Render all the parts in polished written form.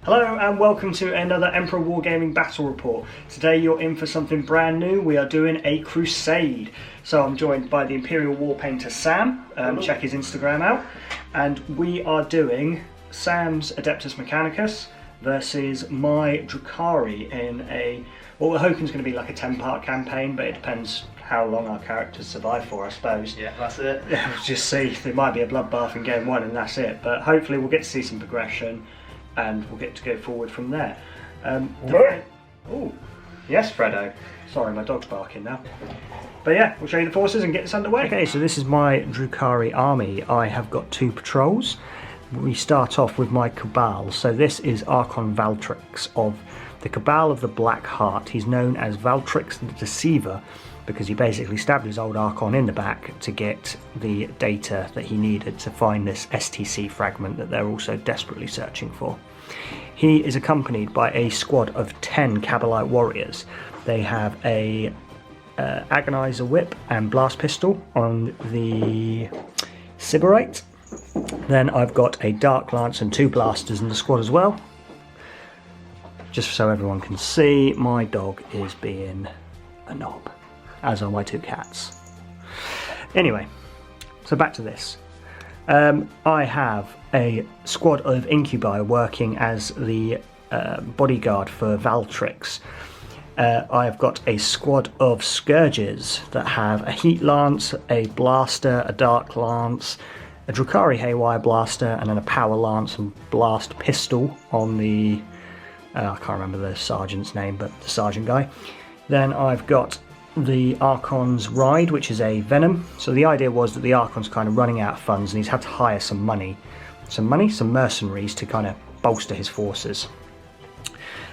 Hello and welcome to another Emperor Wargaming battle report. Today you're in for something brand new. We are doing a crusade. So I'm joined by the Imperial War Painter Sam, check his Instagram out, and we are doing Sam's Adeptus Mechanicus versus my Drukhari in a, what we're hoping is going to be like a 10-part campaign, but it depends how long our characters survive for, I suppose. Yeah, that's it. Yeah, we'll just see. There might be a bloodbath in game one and that's it, but hopefully we'll get to see some progression and we'll get to go forward from there. Oh, yes, Fredo. Sorry, my dog's barking now. But yeah, we'll show you the forces and get this underway. Okay, so this is my Drukhari army. I have got 2 patrols. We start off with my Cabal. So this is Archon Valtrix of the Cabal of the Black Heart. He's known as Valtrix the Deceiver because he basically stabbed his old Archon in the back to get the data that he needed to find this STC fragment that they're also desperately searching for. He is accompanied by a squad of 10 Cabalite warriors. They have a Agonizer Whip and Blast Pistol on the Sybarite. Then I've got a Dark Lance and 2 Blasters in the squad as well. Just so everyone can see, my dog is being a knob, as are my 2 cats. Anyway, so back to this. I have a squad of Incubi working as the bodyguard for Valtrix. I've got a squad of Scourges that have a Heat Lance, a Blaster, a Dark Lance, a Drukhari Haywire Blaster, and then a Power Lance and Blast Pistol on the, I can't remember the sergeant's name, but the sergeant guy. Then I've got the Archon's Ride, which is a Venom. So the idea was that the Archon's kind of running out of funds and he's had to hire some mercenaries to kind of bolster his forces.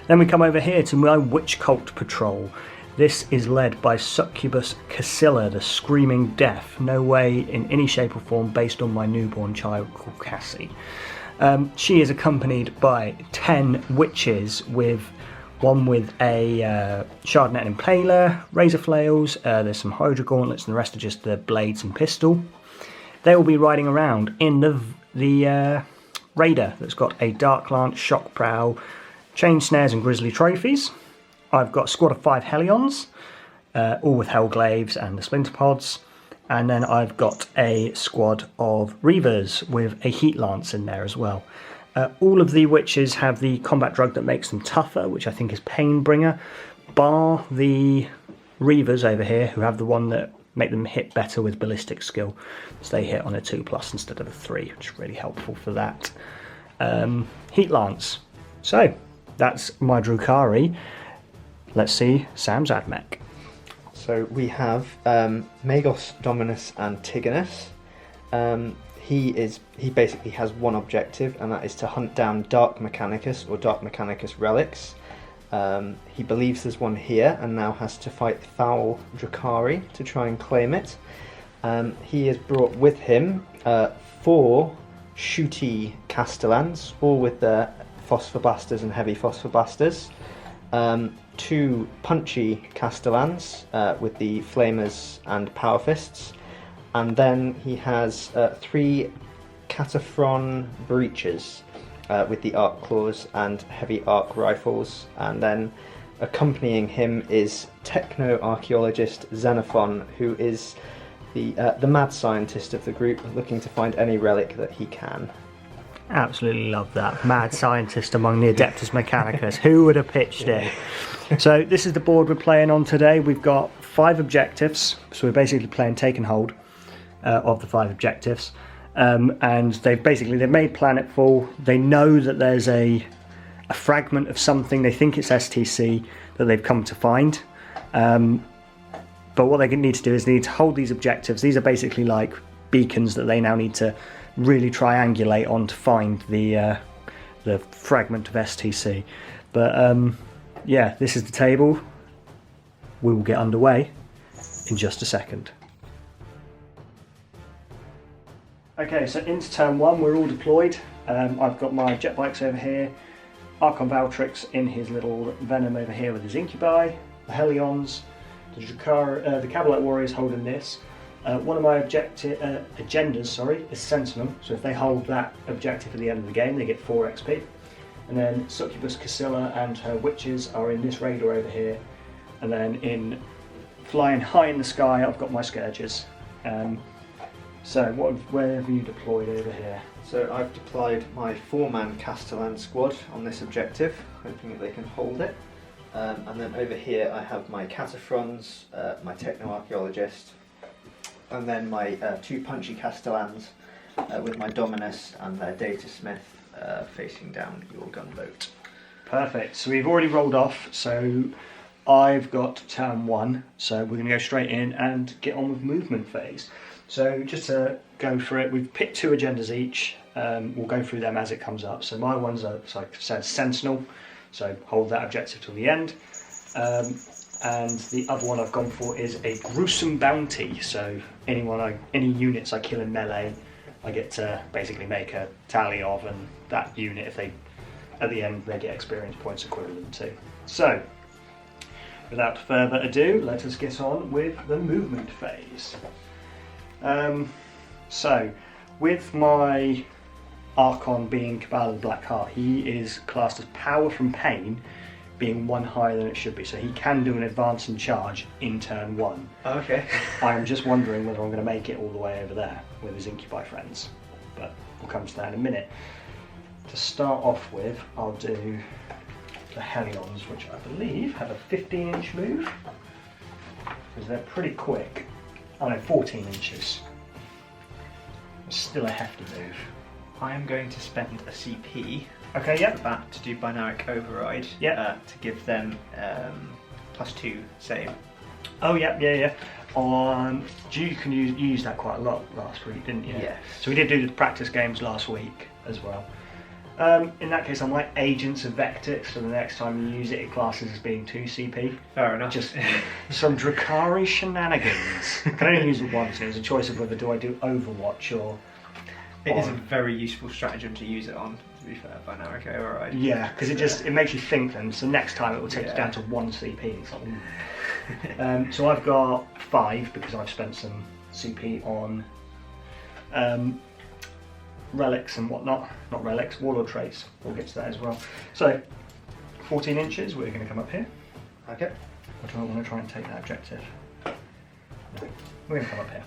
Then we come over here to my Witch Cult Patrol. This is led by Succubus Cassilla, the Screaming Death. No way in any shape or form based on my newborn child called Cassie. She is accompanied by 10 witches, one with a Shardnet Impaler, Razor Flails, there's some Hydra Gauntlets, and the rest are just the blades and pistol. They will be riding around in the Raider that's got a Dark Lance, Shock Prow, Chain Snares and Grizzly Trophies. I've got a squad of 5 Hellions, all with Hellglaives and the Splinter Pods. And then I've got a squad of Reavers with a Heat Lance in there as well. All of the witches have the combat drug that makes them tougher, which I think is Painbringer, bar the Reavers over here, who have the one that make them hit better with ballistic skill. So they hit on a 2+ instead of a 3, which is really helpful for that. Heat Lance. So that's my Drukhari. Let's see Sam's Admech. So we have Magos Dominus Antigonus. He basically has one objective, and that is to hunt down Dark Mechanicus or Dark Mechanicus relics. He believes there's one here and now has to fight the Foul Drukhari to try and claim it. He has brought with him 4 shooty Castellans, all with their Phosphor Blasters and Heavy Phosphor Blasters. 2 punchy Castellans with the Flamers and Power Fists. And then he has 3 Cataphron Breaches with the Arc Claws and Heavy Arc Rifles. And then accompanying him is Techno-Archaeologist Xenophon, who is the mad scientist of the group, looking to find any relic that he can. Absolutely love that. Mad scientist among the Adeptus Mechanicus. Who would have pitched it? So this is the board we're playing on today. We've got 5 objectives. So we're basically playing take and hold of the 5 objectives. And they've made planetfall. They know that there's a fragment of something. They think it's STC that they've come to find. But what they need to do is they need to hold these objectives. These are basically like beacons that they now need to really triangulate on to find the fragment of STC. But yeah, this is the table. We will get underway in just a second. Okay, so into turn 1, we're all deployed. I've got my jet bikes over here, Archon Valtrix in his little Venom over here with his Incubi, the Hellions, the Cabalite Warriors holding this. One of my agendas is Sentinel, so if they hold that objective at the end of the game, they get 4 XP. And then Succubus Cassilla and her witches are in this raider over here. And then in flying high in the sky, I've got my Scourges. So where have you deployed over here? So I've deployed my 4-man Castellan squad on this objective, hoping that they can hold it. And then over here I have my Cataphrons, my Techno-Archaeologist, and then my 2 punchy Castellans with my Dominus and their Datasmith facing down your gunboat. Perfect. So we've already rolled off. So I've got turn 1. So we're going to go straight in and get on with movement phase. So just to go through it, we've picked 2 agendas each. We'll go through them as it comes up. So my one's like I said, Sentinel. So hold that objective till the end. And the other one I've gone for is a gruesome bounty. So any units I kill in melee, I get to basically make a tally of, and that unit, if they at the end they get experience points equivalent to. So without further ado, let us get on with the movement phase. So with my Archon being Cabal of the Black Heart, he is classed as power from pain, being 1 higher than it should be, so he can do an advance and charge in turn 1. Okay. I'm just wondering whether I'm going to make it all the way over there with his Incubi friends, but we'll come to that in a minute. To start off with, I'll do the Hellions, which I believe have a 15-inch move, because they're pretty quick. Oh no, 14 inches. Still a hefty move. I am going to spend a CP Okay, yep. for that to do Binaric Override, to give them +2 save. Oh, yeah. You can use that quite a lot last week, didn't you? Yes. So we did do the practice games last week as well. In that case, I'm like Agents of Vectix, so the next time you use it, it classes as being 2 CP. Fair enough. Just some Drukhari shenanigans. I can only use it once, and it was a choice of whether do I do Overwatch or... It is a very useful stratagem to use it on, to be fair, Binaric Override. Yeah, because it makes you think then, so next time it will take you down to 1 CP. It's like, so I've got 5 because I've spent some CP on relics and whatnot. Not relics, warlord traits. We'll get to that as well. So 14 inches, we're going to come up here. Okay. Or do I want to try and take that objective? No, we're going to come up here.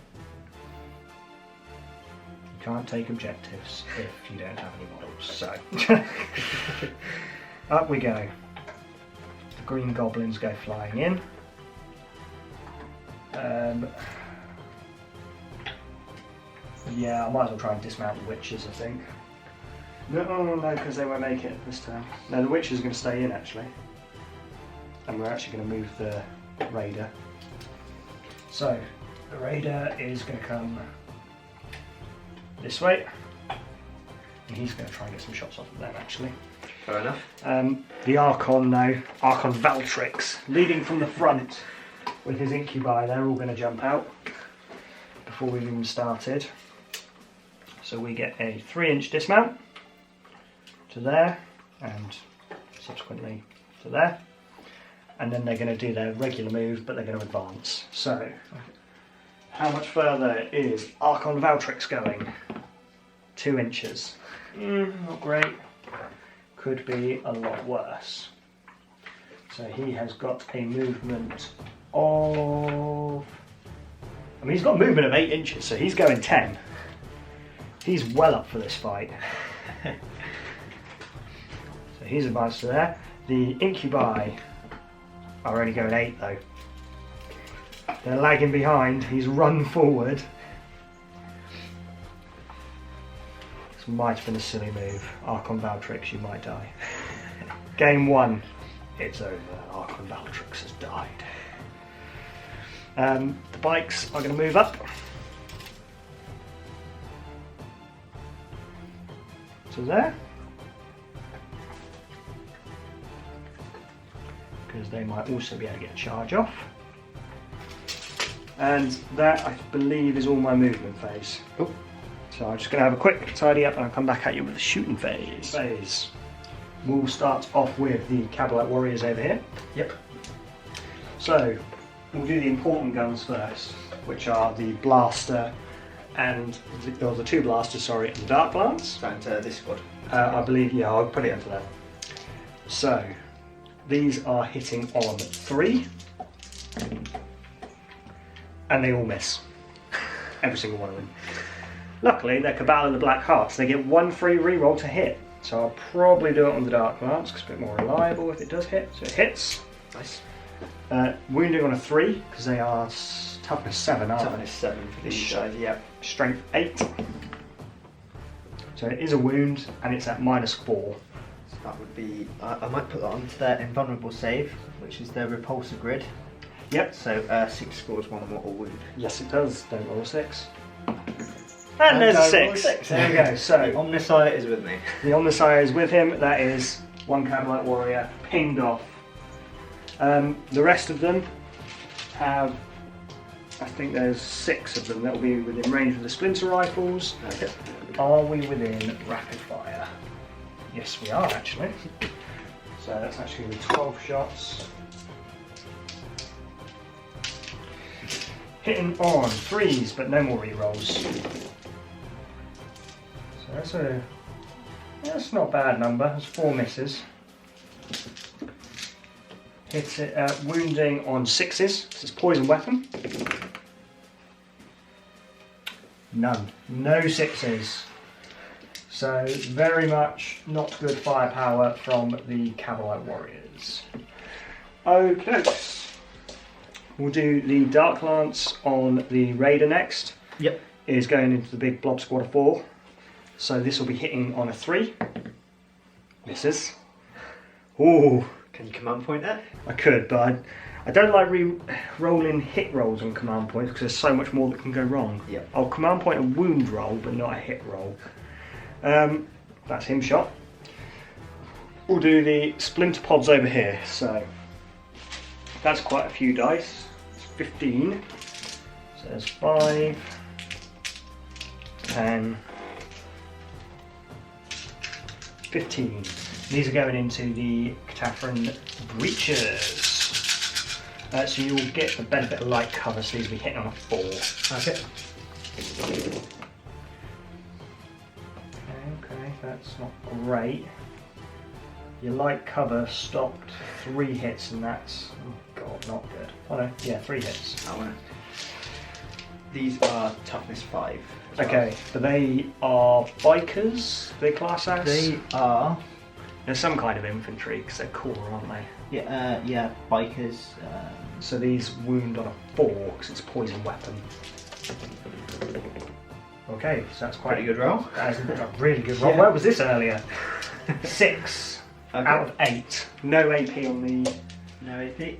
You can't take objectives if you don't have any models, so up we go. The green goblins go flying in. Yeah, I might as well try and dismount the witches, I think. No, because they won't make it this time. No, the witches are going to stay in actually. And we're actually going to move the raider. So, the raider is going to come this way. And he's going to try and get some shots off of them actually. Fair enough. The Archon now, Archon Valtrix, leading from the front with his Incubi. They're all going to jump out before we've even started. So we get a 3-inch dismount to there and subsequently to there. And then they're going to do their regular move, but they're going to advance. So, how much further is Archon Valtrix going? 2 inches. Not great. Could be a lot worse. So he has got a movement of... I mean, he's got a movement of 8 inches, so he's going 10. He's well up for this fight. So he's advanced to there. The Incubi are only going 8 though. They're lagging behind. He's run forward. This might have been a silly move. Archon Valtrix, you might die. Game 1. It's over. Archon Valtrix has died. The bikes are going to move up. To there. Because they might also be able to get a charge off. And that, I believe, is all my movement phase. Oh. So I'm just going to have a quick tidy up and I'll come back at you with the shooting phase. We'll start off with the Cabalite Warriors over here. Yep. So, we'll do the important guns first, which are the Blaster and, the 2 Blasters, sorry, and the Dark Lance. And this squad. I believe, yeah, I'll put it into that. So these are hitting on 3, and they all miss. Every single one of them. Luckily, they're Cabal of the Black Hearts. They get 1 free reroll to hit. So I'll probably do it on the Dark Lance because it's a bit more reliable if it does hit. So it hits. Nice. Wounding on a 3 because they are toughness 7, aren't they? Toughness 7 for these guys, yeah. Strength 8. So it is a wound and it's at -4. So that would be, I might put that onto their invulnerable save, which is their repulsor grid. Yep. So 6 scores 1 mortal wound. Yes, it does. Don't roll a 6. And there's a 6. There we go. So Omnisire is with me. the Omnisire is with him. That is 1 Cabalite Warrior pinged off. The rest of them have, I think there's 6 of them that will be within range of the splinter rifles. Okay. Are we within rapid fire? Yes, we are actually. So that's actually going to be 12 shots. Hitting on 3s, but no more rerolls. So that's not a bad number. That's 4 misses. Hit it, wounding on 6s. This is poison weapon. None. No 6s. So very much not good firepower from the Cavalite Warriors. Okay. We'll do the Dark Lance on the Raider next. Yep. Is going into the big blob squad of 4. So this will be hitting on a 3. Misses. Ooh. Can you command point that? I could, but I don't like rolling hit rolls on command points because there's so much more that can go wrong. Yep. I'll command point a wound roll, but not a hit roll. That's him shot. We'll do the splinter pods over here. So that's quite a few dice. It's 15. So there's 5, 10, 15. These are going into the Cataphren Breachers. So you'll get the benefit of light cover, so these will be hitting on a 4. Okay. Okay, that's not great. Your light cover stopped 3 hits, and that's, oh god, not good. Oh no, yeah, 3 hits. Oh, these are toughness 5. Okay, but they are bikers, they class as? They are. They're some kind of infantry, because they're core, aren't they? Yeah, bikers. So these wound on a 4, because it's a poison weapon. Okay, so that's quite Pretty good roll. That is a really good roll. Yeah. Where was this earlier? 6 Okay. out of 8. No AP on the... No AP.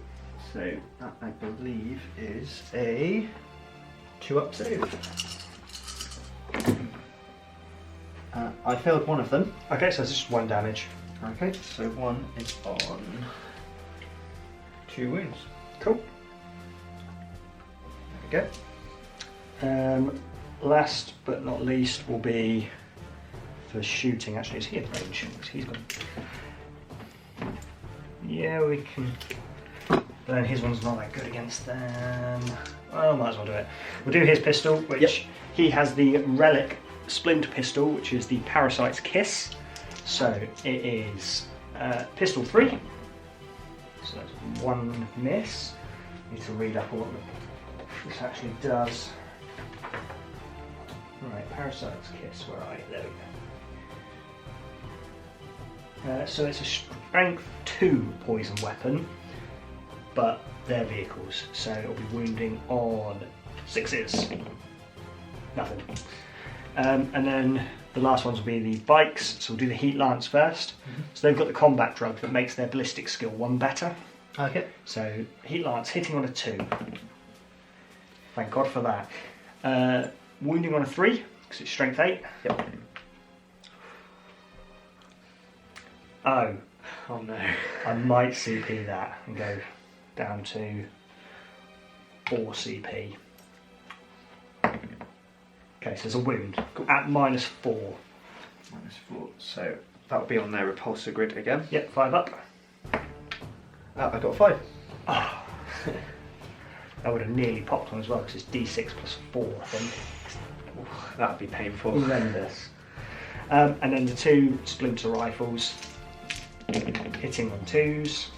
So that I believe is a 2-up save. I failed one of them. Okay, so it's just 1 damage. Okay, so 1 is on 2 wounds. Cool. There we go. Last but not least will be for shooting. Actually, is he in range? He's got. Yeah, we can. But then his one's not that good against them. Well, might as well do it. We'll do his pistol, which he has the relic splint pistol, which is the Parasite's Kiss. So it is pistol 3. So that's 1 miss. Need to read up what this actually does. Right, Parasite's Kiss, where are you? There we go. So it's a strength 2 poison weapon, but they're vehicles, so it'll be wounding on 6s. Nothing. And then the last ones will be the bikes, so we'll do the Heat Lance first. So they've got the combat drug that makes their ballistic skill 1 better. Okay. So Heat Lance hitting on a 2. Thank God for that. Wounding on a 3, because it's strength 8. Yep. Oh, Oh no. I might CP that and go down to 4 CP. Okay, so there's a wound at -4. -4. So that would be on their repulsor grid again. Yep, 5 up. I got 5. Oh. I would have nearly popped one as well because it's D6 plus 4, I think. That would be painful. Horrendous. And then the 2 splinter rifles. hitting on 2s,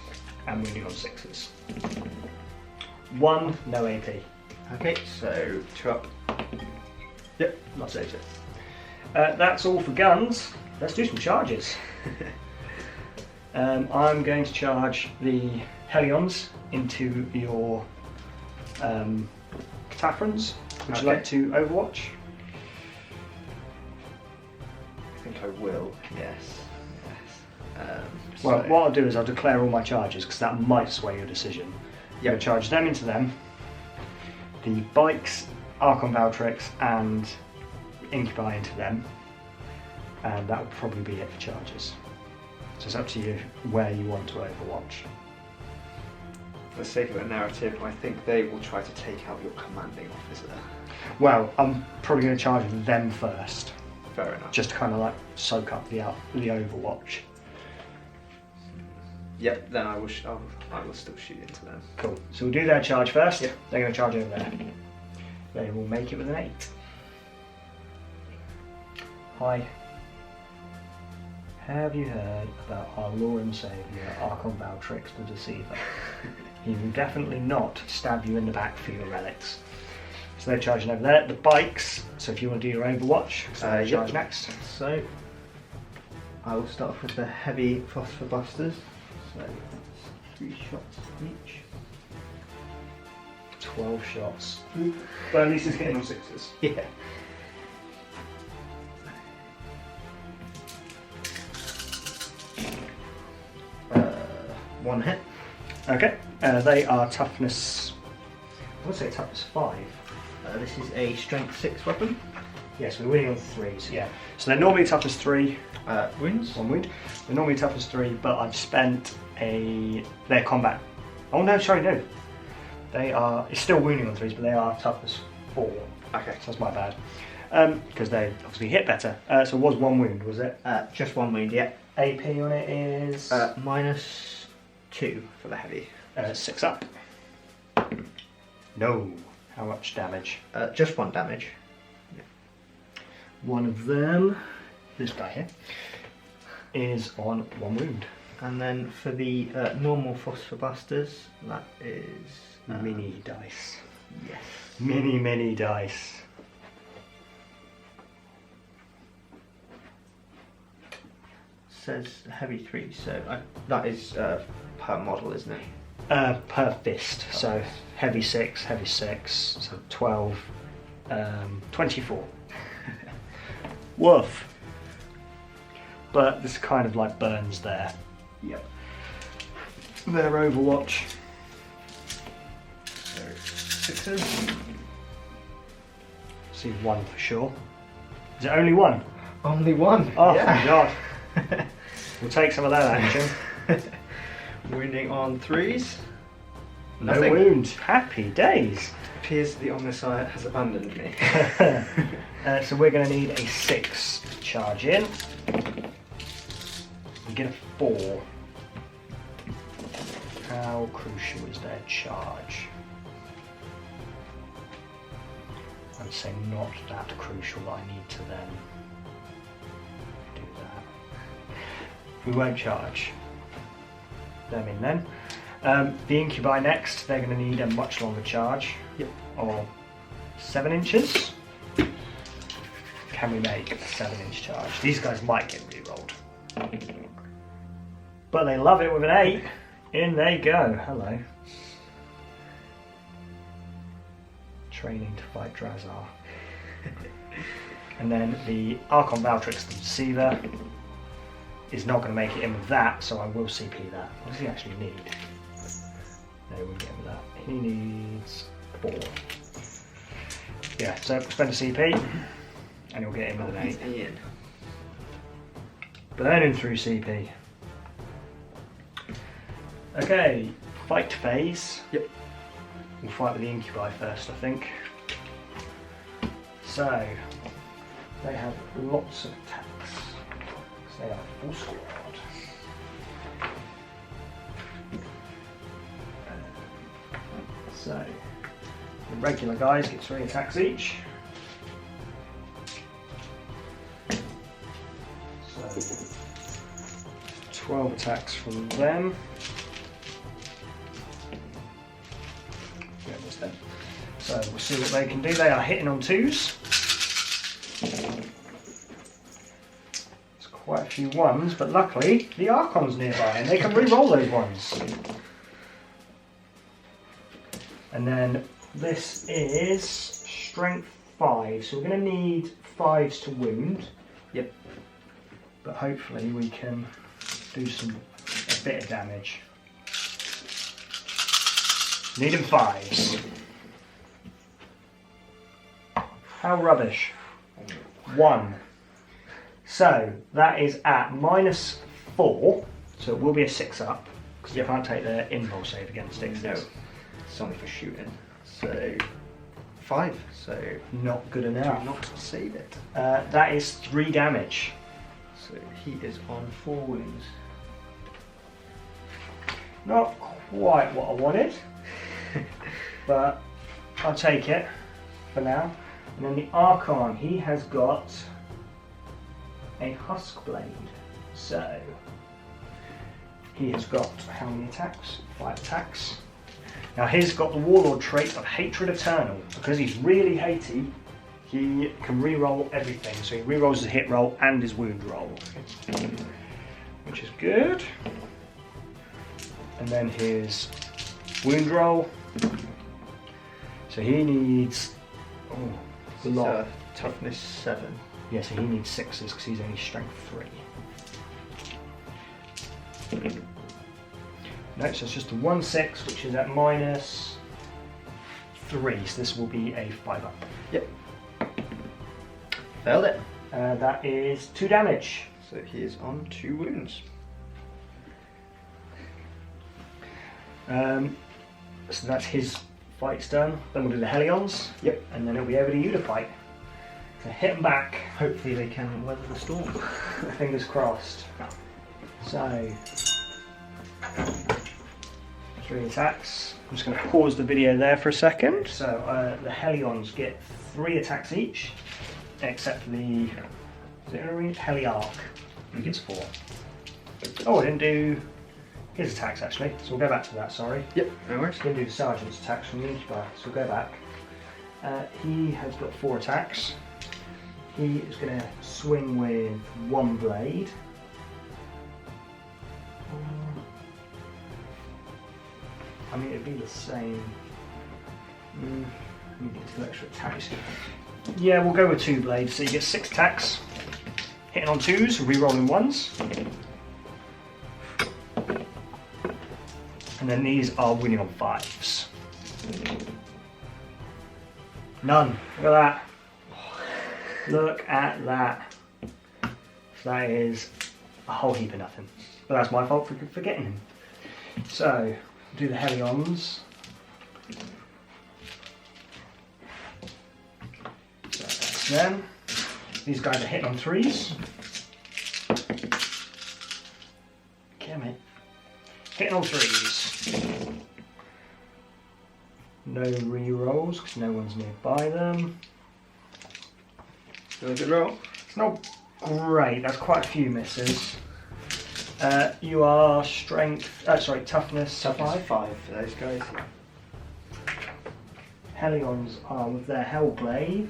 and wounding on 6s. 1, no AP. Okay, so 2 up. Yep, that saves it. That's all for guns. Let's do some charges. I'm going to charge the Hellions into your Cataphrons. Would you like to Overwatch? I think I will, yes. Well, So- what I'll do is I'll declare all my charges because that might sway your decision. You're going to charge them into them. The bikes, Archon Valtrix and Incubi into them. And that will probably be it for charges. So it's up to you where you want to Overwatch. For the sake of a narrative, I think they will try to take out your commanding officer. Well, I'm probably going to charge them first. Fair enough. Just to kind of like soak up the Overwatch. Yep, then I will still shoot into them. Cool. So we'll do their charge first. Yep. They're going to charge over there. They will make it with an 8. Hi. Have you heard about our Lord and Saviour, Archon Valtrix the Deceiver? He will definitely not stab you in the back for your relics. So they're charging over there. The bikes, so if you want to do your Overwatch, so they charge next. So, I will start off with the heavy phosphor busters. So, that's 3 shots each. 12 shots. But at least it's getting on 6s. Yeah. One hit. Okay. They are toughness. I would say toughness 5. This is a strength 6 weapon. Yes, we're winning on 3s, yeah. So they're normally toughness 3, Wounds. 1 wound. They're normally toughness 3, but I've spent their combat. Oh no, sorry, no. They are, it's still wounding on 3s, but they are toughness 4. Okay. So that's my bad. Because they obviously hit better. So it was 1 wound, was it? Just 1 wound, yeah. AP on it is -2 for the heavy. 6 up. No. How much damage? Just 1 damage. One of them, this guy here, is on 1 wound. And then for the normal phosphor busters, that is Mini dice. Yes. Mini dice. Says heavy 3, so that is per model, isn't it? Per fist. So heavy 6, so 12, 24. Woof. But this kind of like burns their Overwatch. So 6s. See 1 for sure. Is it only 1? Only 1. Oh yeah. my god. We'll take some of that action. Wounding on 3s. No Nothing. wound. Happy days. Appears the Omniscient has abandoned me. So we're going to need a 6 to charge in. We get a 4. How crucial is their charge? I'd say not that crucial that I need to then do that. We won't charge them in then. The Incubi next, they're going to need a much longer charge of 7 inches. Can we make a 7-inch charge? These guys might get re-rolled. But they love it with an 8. In they go. Hello. Training to fight Drazar. And then the Archon Valtrix the Deceiver is not going to make it in with that, so I will CP that. What does he actually need? No, he wouldn't get with that. He needs 4. Yeah, so spend a CP, and he'll get in with an 8. Ian. Burning through CP. Okay, fight phase. Yep. We'll fight with the Incubi first, I think. So, they have lots of attacks. So they are full squad. So, the regular guys get 3 attacks each. So, 12 attacks from them. Get this then. So we'll see what they can do. They are hitting on 2s. There's quite a few 1s, but luckily the Archon's nearby and they can re-roll those 1s. And then this is strength 5, so we're going to need 5s to wound. Yep. But hopefully we can do a bit of damage. Needing 5s. How rubbish. 1. So that is at -4, so it will be a 6 up, because you can't take the invul save against it. No, it's only for shooting. So 5, so Not good do enough. not save it. That is 3 damage. So he is on 4 wounds. Not quite what I wanted, but I'll take it for now. And then the Archon, he has got a Husk Blade. So he has got how many attacks? 5 attacks. Now he's got the Warlord trait of Hatred Eternal. Because he's really hatey, he can re-roll everything. So he re-rolls his hit roll and his wound roll, which is good. And then his wound roll. So he needs a lot. Toughness 7. Yeah, so he needs 6s because he's only strength 3. No, so it's just a 1/6, which is at -3. So this will be a 5 up. Yep. Failed it. That is 2 damage. So he is on 2 wounds. So that's his fight's done. Then we'll do the Helions. Yep. And then it'll be over to you to fight. So hit them back. Hopefully they can weather the storm. Fingers crossed. So 3 attacks. I'm just going to pause the video there for a second. So the Helions get 3 attacks each, except for the Heliarch, who gets 4. Oh, I didn't do his attacks actually, so we'll go back to that, sorry. Yep, no worries. Didn't do the Sergeant's attacks from the Incubi, so we'll go back. He has got 4 attacks. He is going to swing with 1 blade. I mean, it'd be the same. We get 2 extra attacks. Yeah, we'll go with 2 blades. So you get 6 attacks, hitting on 2s, re-rolling 1s. And then these are winning on 5s. None. Look at that. Look at that. That is a whole heap of nothing. But that's my fault for getting him. So, do the Helions. So that's them. These guys are hitting on 3s. Damn it. Hitting on 3s. No re-rolls because no one's nearby them. Do a good roll. It's not great, that's quite a few misses. You are toughness 5. 5 for those guys. Helions are with their Hellblade.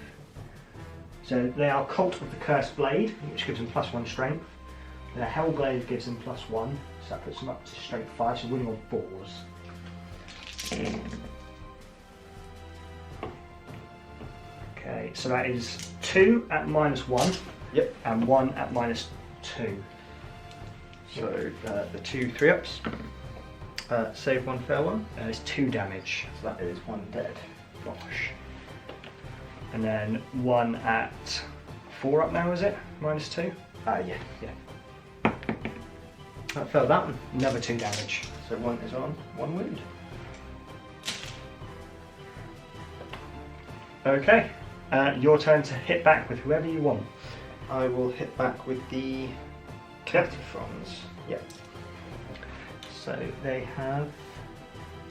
So they are Cult of the Cursed Blade, which gives them +1 strength. Their Hellblade gives them +1, so that puts them up to strength 5, so winning on 4s. Okay, so that is 2 at -1. Yep. And 1 at -2. So the 2 3-ups. Save 1, fail 1. It's 2 damage. So that is 1 dead. Gosh. And then 1 at 4 up now, is it? -2? Yeah. That failed that one. Another 2 damage. So 1 is on 1 wound. Okay. Your turn to hit back with whoever you want. I will hit back with the Cataphrons. Yep. So they have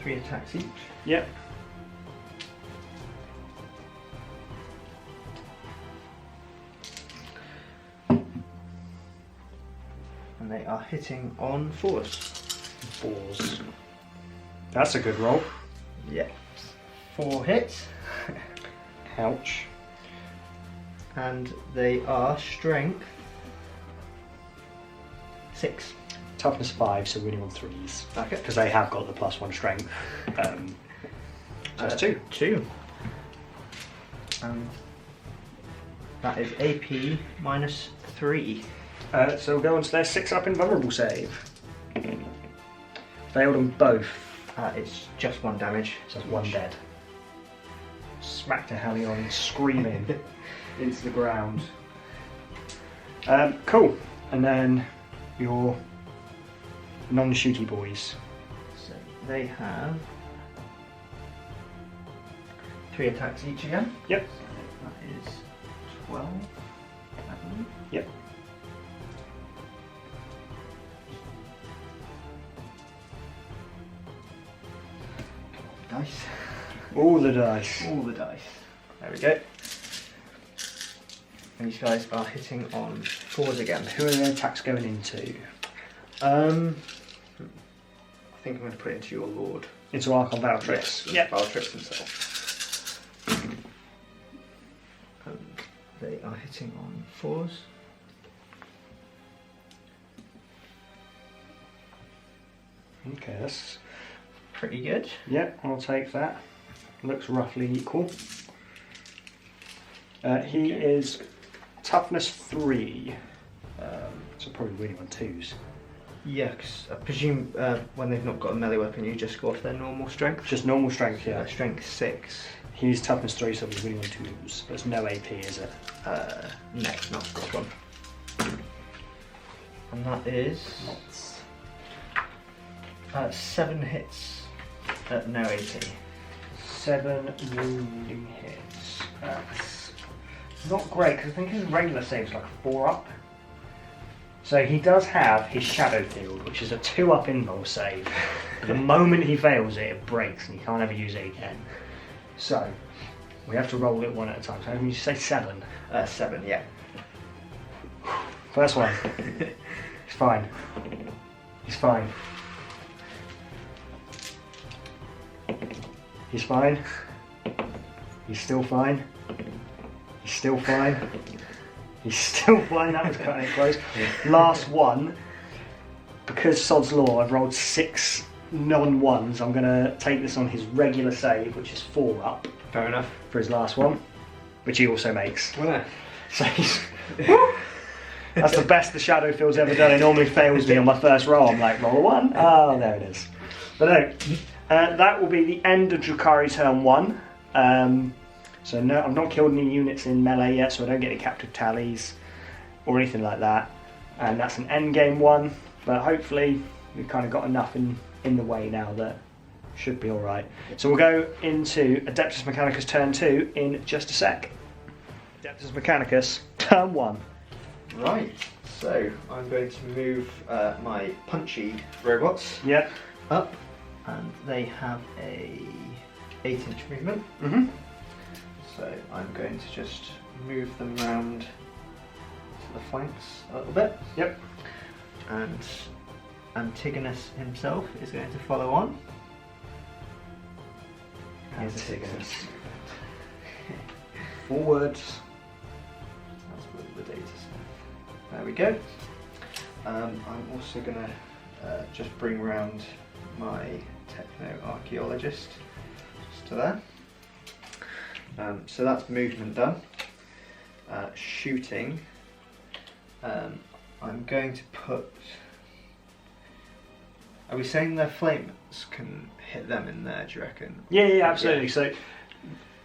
3 attacks each. Yep. and they are hitting on 4s. 4s. That's a good roll. Yeah. 4 hits. Ouch. And they are strength 6. Toughness 5, so winning on 3s. Okay. Because they have got the +1 strength. So it's 2. 2. And that is AP -3. So we'll go on to their 6-up invulnerable save. Failed on both. It's just 1 damage. So that's 1 dead. Smacked a Halion screaming into the ground. Cool. And then your non-shooty boys. So they have 3 attacks each again. Yep. That is 12, I believe. Yep. Dice. All the dice. All the dice. There we go. And these guys are hitting on 4s again. Who are their attacks going into? I think I'm going to put it into your lord. Into Archon Valtrix. Yes, Yep. Valtrix himself. And they are hitting on 4s. Okay, that's... Pretty good. Yep, I'll take that. Looks roughly equal. He is toughness 3. So probably winning on 2s. Yeah, 'cause I presume when they've not got a melee weapon, you just go off their normal strength. Just normal strength, yeah. Strength 6. He's toughness 3, so he's winning on 2s. There's no AP, is it? No, not this one. And that is 7 hits at no AP. 7 wounding hits. That's not great, because I think his regular save's like a 4-up. So he does have his Shadow Field, which is a 2-up invul save. The moment he fails it, it breaks and he can't ever use it again. So, we have to roll it one at a time. So, you say 7? 7, yeah. First one. He's fine. He's fine. He's fine. He's still fine. He's still fine. He's still fine. That was cutting it close. Last one. Because Sod's Law, I've rolled 6 non-1s. I'm going to take this on his regular save, which is 4-up. Fair enough. For his last one, which he also makes. Winner. So he's... That's the best the Shadow Field's ever done. It normally fails me on my first roll. I'm like, roll a 1. Oh, there it is. But no, that will be the end of Drukhari turn 1. So no, I've not killed any units in melee yet, so I don't get any captive tallies or anything like that. And that's an end game 1, but hopefully we've kind of got enough in the way now that should be alright. So we'll go into Adeptus Mechanicus turn 2 in just a sec. Adeptus Mechanicus turn 1. Right, so I'm going to move my punchy robots Yep. up, and they have a 8-inch movement. Mm-hmm. So I'm going to just move them round to the flanks a little bit. Yep. And Antigonus himself is going to follow on. Here's Antigonus. Forwards. That's with the data stuff. There we go. I'm also going to just bring round my techno-archaeologist just to there. So that's movement done. Shooting. I'm going to put... Are we saying their flamers can hit them in there, do you reckon? Yeah, absolutely. Yeah. So,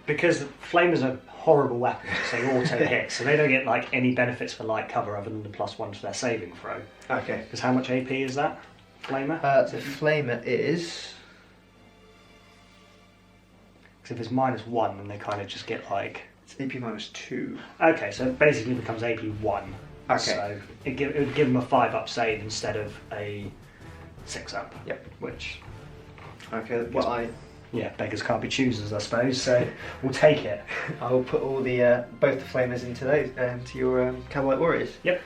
because flamers are horrible weapons, they auto hit, so they don't get like any benefits for light cover other than the +1 to their saving throw. Okay. Because how much AP is that, flamer? The flamer is... Because if it's -1, then they kind of just get like... It's AP -2. Okay, so it basically becomes AP 1. Okay. So it would give them a 5-up save instead of a 6-up. Yep. Which... Okay, well Yeah, beggars can't be choosers, I suppose, so we'll take it. I'll put all the both the flamers into those, to your Cowboy Warriors. Yep.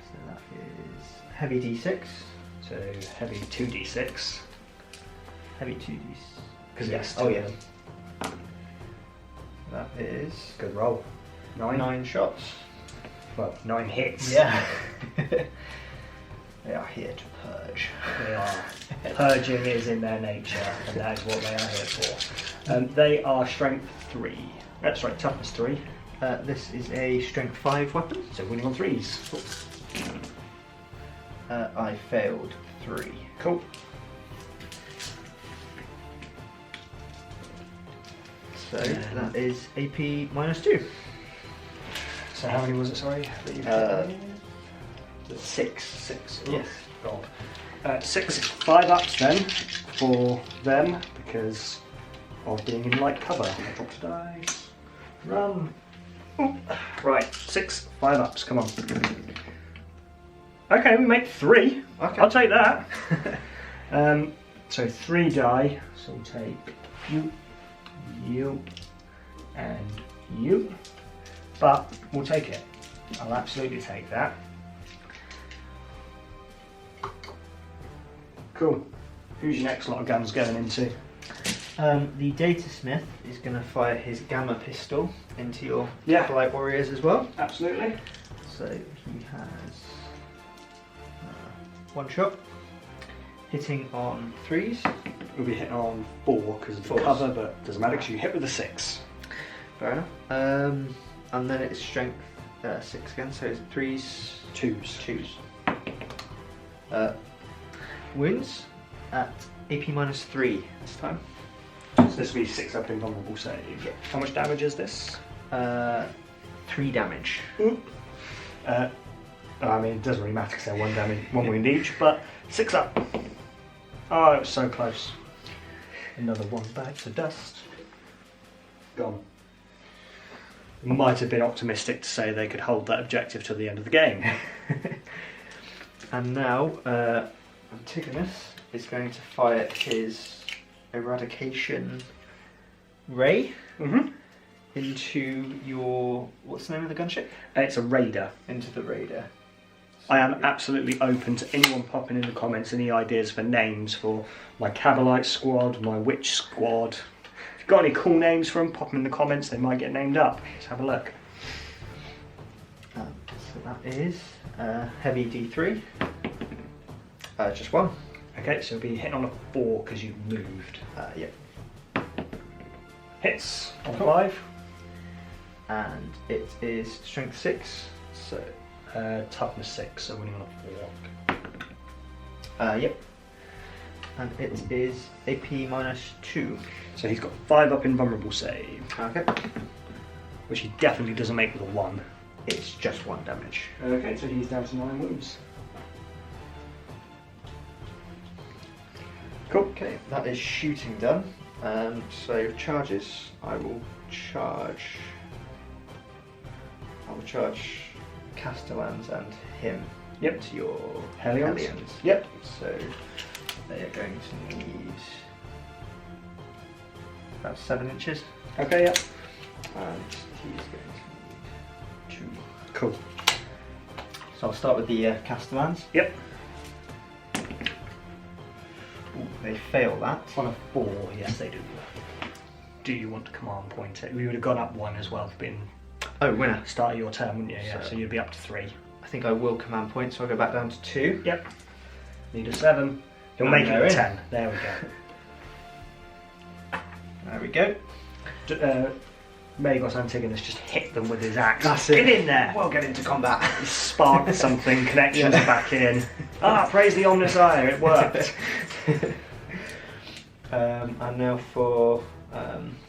So that is heavy d6. So heavy 2d6. Heavy 2d6. Because Yes. it's Oh yeah. That is good roll. 9. 9 shots. Well, 9 hits. Yeah. They are here to purge. They are. Purging is in their nature, and that is what they are here for. They are strength 3. Sorry, toughness 3. This is a strength 5 weapon. So winning on 3s. I failed 3. Cool. So that is AP -2. So how many was it, sorry? That you 6. 6. Yes. God. 6 5-ups then for them because of being in light cover. I dropped a dice. Run. Ooh. Right, 6 5-ups. Come on. Okay, we make 3. Okay. I'll take that. So 3 die. So we'll take you, and you. But we'll take it. I'll absolutely take that. Cool. Who's your next lot of guns going into? The Data Smith is going to fire his gamma pistol into your Yeah. Light Warriors as well. Absolutely. So he has 1 shot, hitting on 3s. We'll be hitting on 4 because of the 4s. cover, but doesn't matter because you hit with a 6. Fair enough. And then it's strength 6 again, so it's 3s, 2s. 2s. Wounds at AP -3 this time. So this will be 6 up invulnerable save. Yeah. How much damage is this? 3 damage. I mean, it doesn't really matter because they're 1 damage, 1 wound each, but 6 up. Oh, it was so close. Another 1 bag to dust. Gone. Might have been optimistic to say they could hold that objective till the end of the game. And now Antigonus is going to fire his eradication ray into your, what's the name of the gunship? It's a raider. Into the raider. I am absolutely open to anyone popping in the comments any ideas for names for my Cabalite squad, my Witch squad. If you've got any cool names for them, pop them in the comments, they might get named up. Let's have a look. So that is heavy D3. Just 1. Okay, so it'll be hitting on a 4 because you've moved. Yep. Hits on 5. And it is strength 6. So Toughness 6, so winning on a 4. yep. And it is AP -2. So he's got 5 up invulnerable save, Okay. which he definitely doesn't make with a 1. It's just 1 damage. Okay, so he's down to 9 wounds. Cool. Okay, that is shooting done. So charges, I will charge Castellans and him into your Hellions. Yep. So they are going to need about 7 inches. Okay, yep. And he's going to need 2. Cool. So I'll start with the Castellans. Yep. Ooh, they fail that. On a 4, yes they do. Do you want to command point it? We would have gone up 1 as well for being Oh, winner. start of your turn, wouldn't you? Yeah, So- so you'd be up to 3. I think I will command point, so I'll go back down to 2. Yep. Need a 7. He'll And make it they're a in. 10. There we There we go. go. Magos Antigonus just hit them with his axe. That's Get it. in there! We'll get into combat. He sparked something, connections are back in. Praise the Omnissiah, it worked. And now for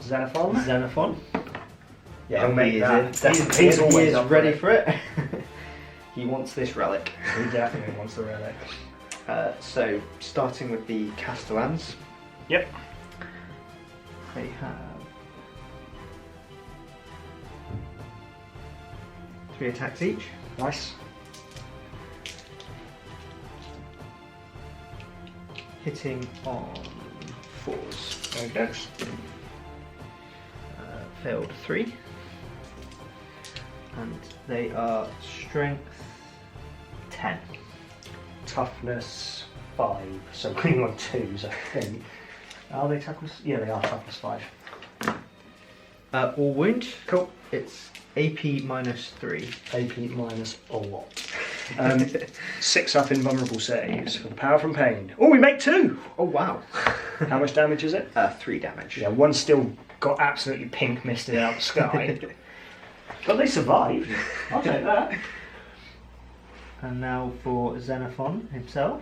Xenophon? Xenophon. Yeah, he'll make He that. is in. Definitely, He's always he is up ready for for it. He wants this relic. He definitely wants the relic. So, starting with the Castellans. Yep. They have 3 attacks each. Nice. Hitting on 4s. There he goes. Failed 3. And they are strength 10. toughness 5, so winning on 2s, I think. Are they toughness? Yeah, they are toughness 5. All wound. Cool. It's AP -3. AP minus a lot. 6 up in vulnerable saves for the power from pain. Oh, we make 2! Oh wow. How much damage is it? 3 damage. Yeah, one still got absolutely pink misted out the sky. But they survived. I'll take that. And now for Xenophon himself.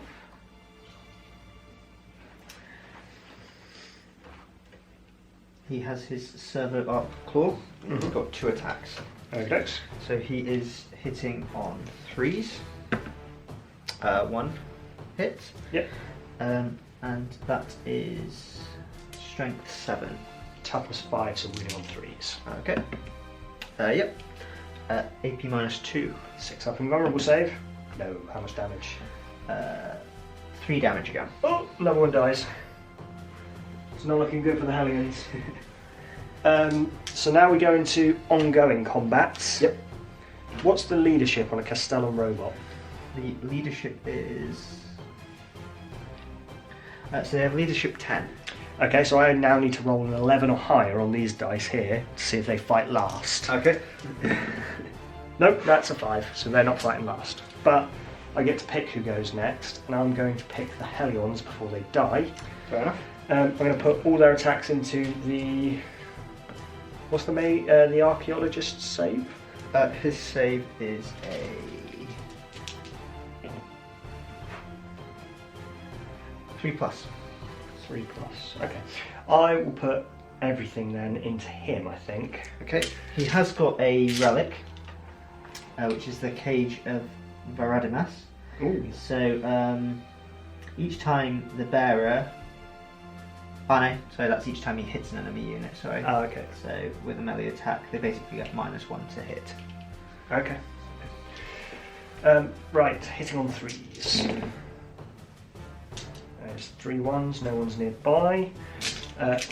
He has his servo arc claw. He's got 2 attacks. Okay. So he is hitting on 3s. 1 hit. Yep. And that is strength 7. Toughness 5, so winning on 3s. Okay. Yep. AP -2. 6 up in vulnerable save. No, how much damage? 3 damage again. Oh, another one dies. It's not looking good for the Hellions. So now we go into ongoing combats. Yep. What's the leadership on a Castellan robot? The leadership is... so they have leadership 10. Okay, so I now need to roll an 11 or higher on these dice here to see if they fight last. Okay. Nope, that's a 5, so they're not fighting last. But I get to pick who goes next, and I'm going to pick the Hellions before they die. Fair enough. I'm going to put all their attacks into the... What's the archaeologist's save? His save is a... 3+. 3+. Okay. I will put everything then into him, I think. Okay. He has got a relic, which is the Cage of Varadimas. Ooh. So each time the bearer... Oh no, so that's each time he hits an enemy unit, sorry. Oh, okay. So with a melee attack, they basically get -1 to hit. Okay. Right, hitting on 3s. There's 3 1s, no one's nearby.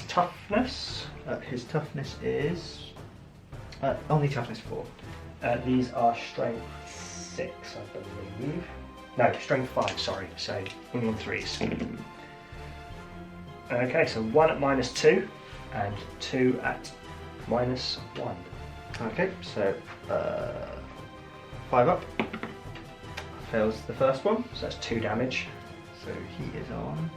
Toughness. His toughness is... only toughness 4. These are strength 6, I believe. No, strength 5, sorry. So, winning on 3s. Okay, so 1 at -2 and 2 at -1. Okay, so 5 up. Fails the first one. So that's 2 damage. So he is on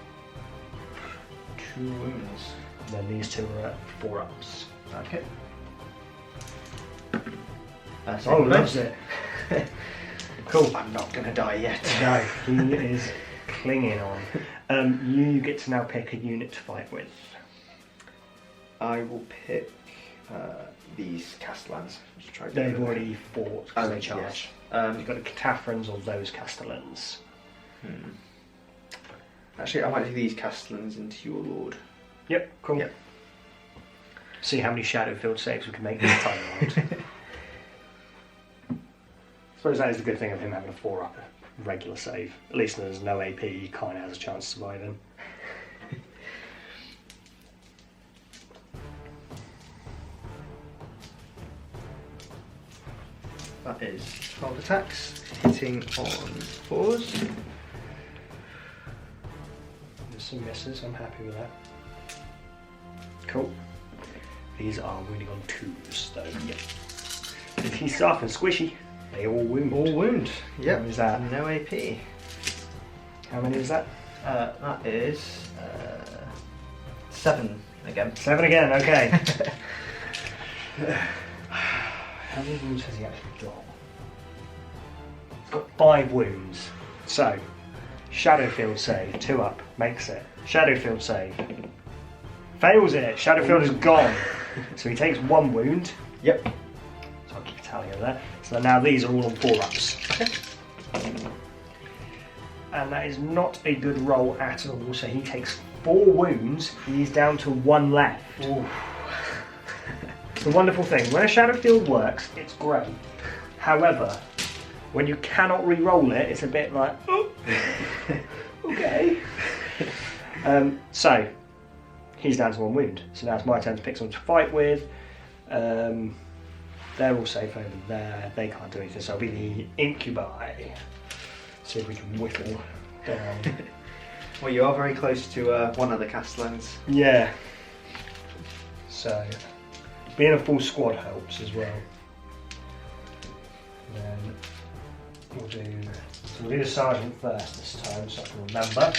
2 wounds. And then these 2 are at 4 ups. Okay. Oh, loves it. Cool. I'm not going to die yet. No, he is clinging on. You get to now pick a unit to fight with. I will pick these Castellans. They've already fought because Oh, they charge. yes. You've got the Cataphrans or those Castellans. Actually, I might do these Castellans into your lord. Yep, cool. Yep. See how many Shadowfield saves we can make this time around. I suppose that is the good thing of him having a 4-up regular save. At least there's no AP, he kind of has a chance of surviving. That is 12 attacks, hitting on 4s. There's some misses, I'm happy with that. Cool. These are wounding on 2s though. Yep. If he's soft and squishy, they all wound. All wound. Yep. How many is that? No AP. How many is that? That is 7 again. 7 again, okay. How many wounds has he actually got? He's got 5 wounds. So, Shadowfield save, 2 up, makes it. Shadowfield save. Fails it, Shadowfield is gone. So he takes 1 wound. Yep. So I'll keep a tally of that. So now these are all on 4-ups. And that is not a good roll at all. So he takes 4 wounds, he's down to 1 left. The wonderful thing, when a Shadowfield works, it's great. However, when you cannot re-roll it, it's a bit like, oh, okay. So, he's down to 1 wound. So now it's my turn to pick someone to fight with. They're all safe over there. They can't do anything, so I'll be the incubi. See if we can whittle down. Well, you are very close to one of the castellans. Yeah. So, being a full squad helps as well. And then we'll do the sergeant first this time, so I can remember.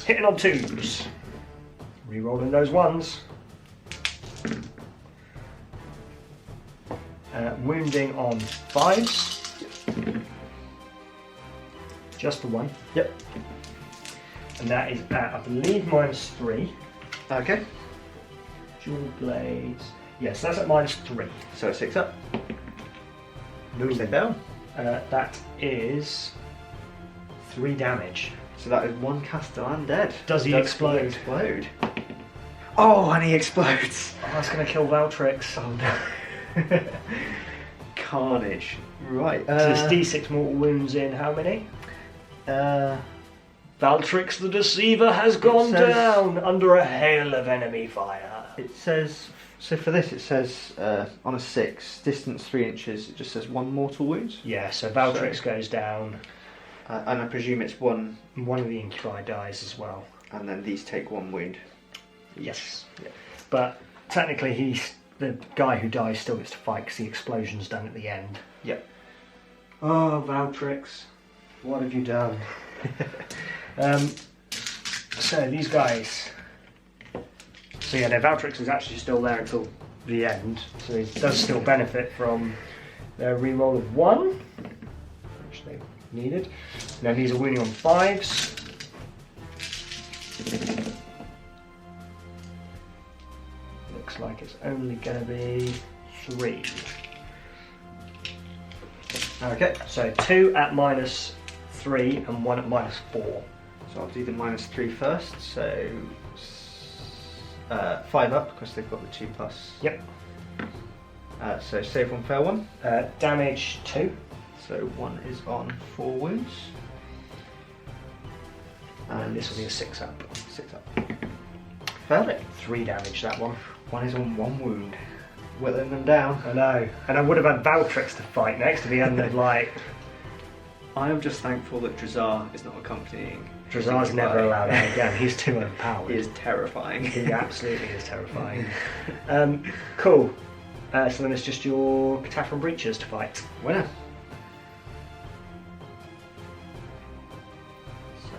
Hitting on 2s. Rerolling those 1s. Wounding on 5s. Just the 1. Yep. And that is at, I believe, -3. Okay. Dual blades. Yes, that's at -3. So 6 up. No. Stay down. That is 3 damage. So that is 1 castellan dead. Does he explode? Explode. Oh, and he explodes. Oh, that's going to kill Valtrix. Oh no. Carnage. Right. So it's D6 mortal wounds in how many? Valtrix the Deceiver has gone down under a hail of enemy fire. It says, so for this it says on a 6, distance 3 inches, it just says 1 mortal wound. Yeah, so Valtrix goes down. And I presume it's 1. One of the Incubi dies as well. And then these take 1 wound. Yes. Yeah. But technically the guy who dies still gets to fight because the explosion's done at the end. Yep. Oh, Valtrix, what have you done? So these guys. So yeah, their Valtrix is actually still there until the end, so he does still benefit from their reroll of 1, which they needed. Now these are wounding on 5s. Looks like it's only going to be 3. Okay, so 2 at -3 and 1 at -4. So I'll do the -3 first, so 5 up because they've got the 2+. Yep. So save 1, fail 1. Damage 2. So 1 is on 4 wounds. And this will be a 6 up. 6 up. Failed it. 3 damage that one. 1 is on 1 wound. Whittling them down. I know. And I would have had Valtrix to fight next if he hadn't had, like... I am just thankful that Drazar is not accompanying. Drazar's never allowed that again. He's too overpowered. He is terrifying. He absolutely is terrifying. Cool. So then it's just your Cataphan Breachers to fight. Winner. So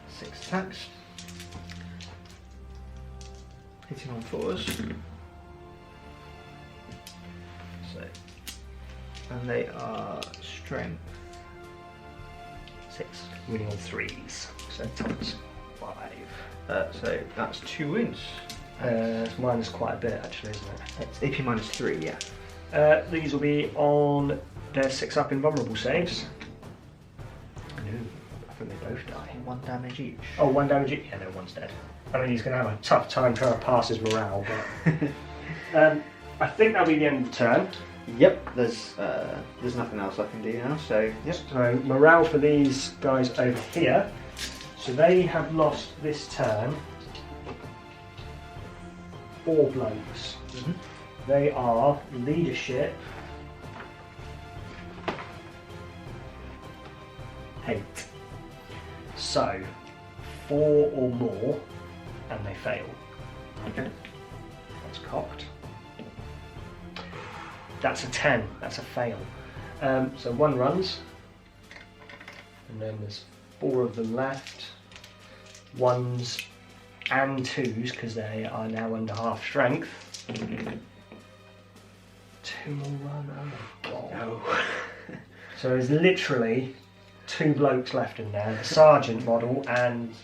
6 attacks. Hitting on 4s. So, and they are strength 6. Winning on 3s. So times 5. So that's 2 wounds. Mine is quite a bit actually, isn't it? It's AP -3, yeah. These will be on their 6 up invulnerable saves. No, I think they both die. 1 damage each. Oh, 1 damage each? Yeah, no, one's dead. I mean, he's going to have a tough time trying to pass his morale, but... I think that'll be the end of the turn. Yep, there's nothing else I can do now, so yep. So, morale for these guys over here. So they have lost this turn 4 blokes. Mm-hmm. They are leadership 8. So 4 or more, and they fail. Okay. That's cocked. That's a 10. That's a fail. So 1 runs, and then there's 4 of them left. 1s and 2s because they are now under half strength. 2 more run. Oh my god. No. So there's literally 2 blokes left in there, the sergeant model and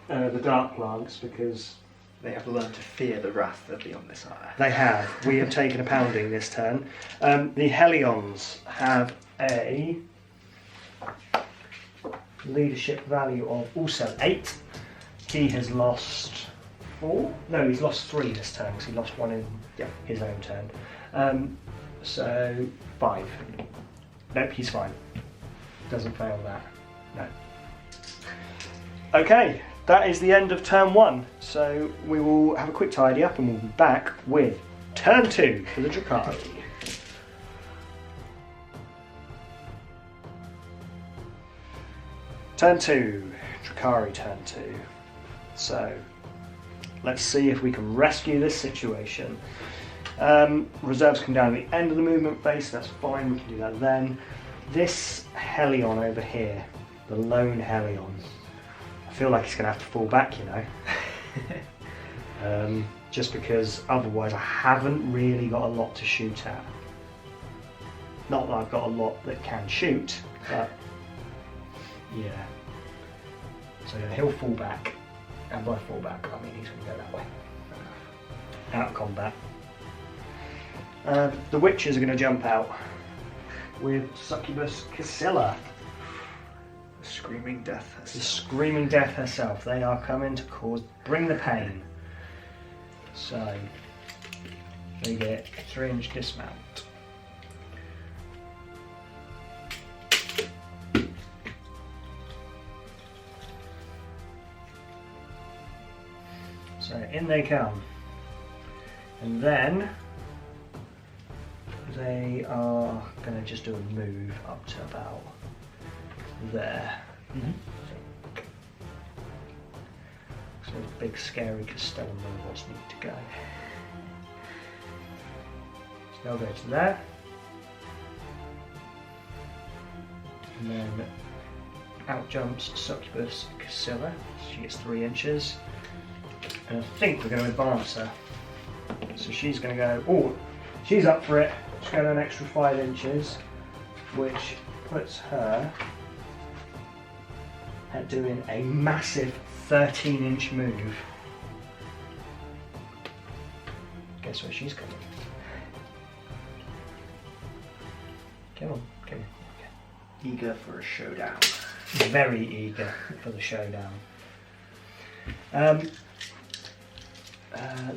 the dark plants, because They have learned to fear the wrath of the Omnissiah. they have. We have taken a pounding this turn. The Helions have a leadership value of also 8. He has lost 4? No, he's lost 3 this turn because he lost 1 in his own turn. So 5. Nope, he's fine. Doesn't fail that. No. Okay, that is the end of turn 1. So we will have a quick tidy up and we'll be back with turn 2 for the Drukhari. Turn 2. Drukhari turn 2. So, let's see if we can rescue this situation. Reserves come down at the end of the movement phase, so that's fine, we can do that then. This Hellion over here, the lone Hellion, I feel like he's going to have to fall back, you know. Just because otherwise I haven't really got a lot to shoot at. Not that I've got a lot that can shoot, but yeah. So yeah, he'll fall back, and by fall back I mean he's going to go that way. Out of combat. The witches are going to jump out with Succubus Casilla. Screaming death. The screaming death herself. They are coming to bring the pain. So they get a 3-inch dismount. So in they come. And then they are going to just do a move up to about there. So the big scary Castellan robots need to go. So they'll go to there. And then out jumps Succubus Casilla. She gets 3 inches. And I think we're going to advance her. So she's going to go, oh, she's up for it. She's going an extra 5 inches, which puts her at doing a massive 13-inch move. Guess where she's coming? Come on, come on. Eager for a showdown. Very eager for the showdown.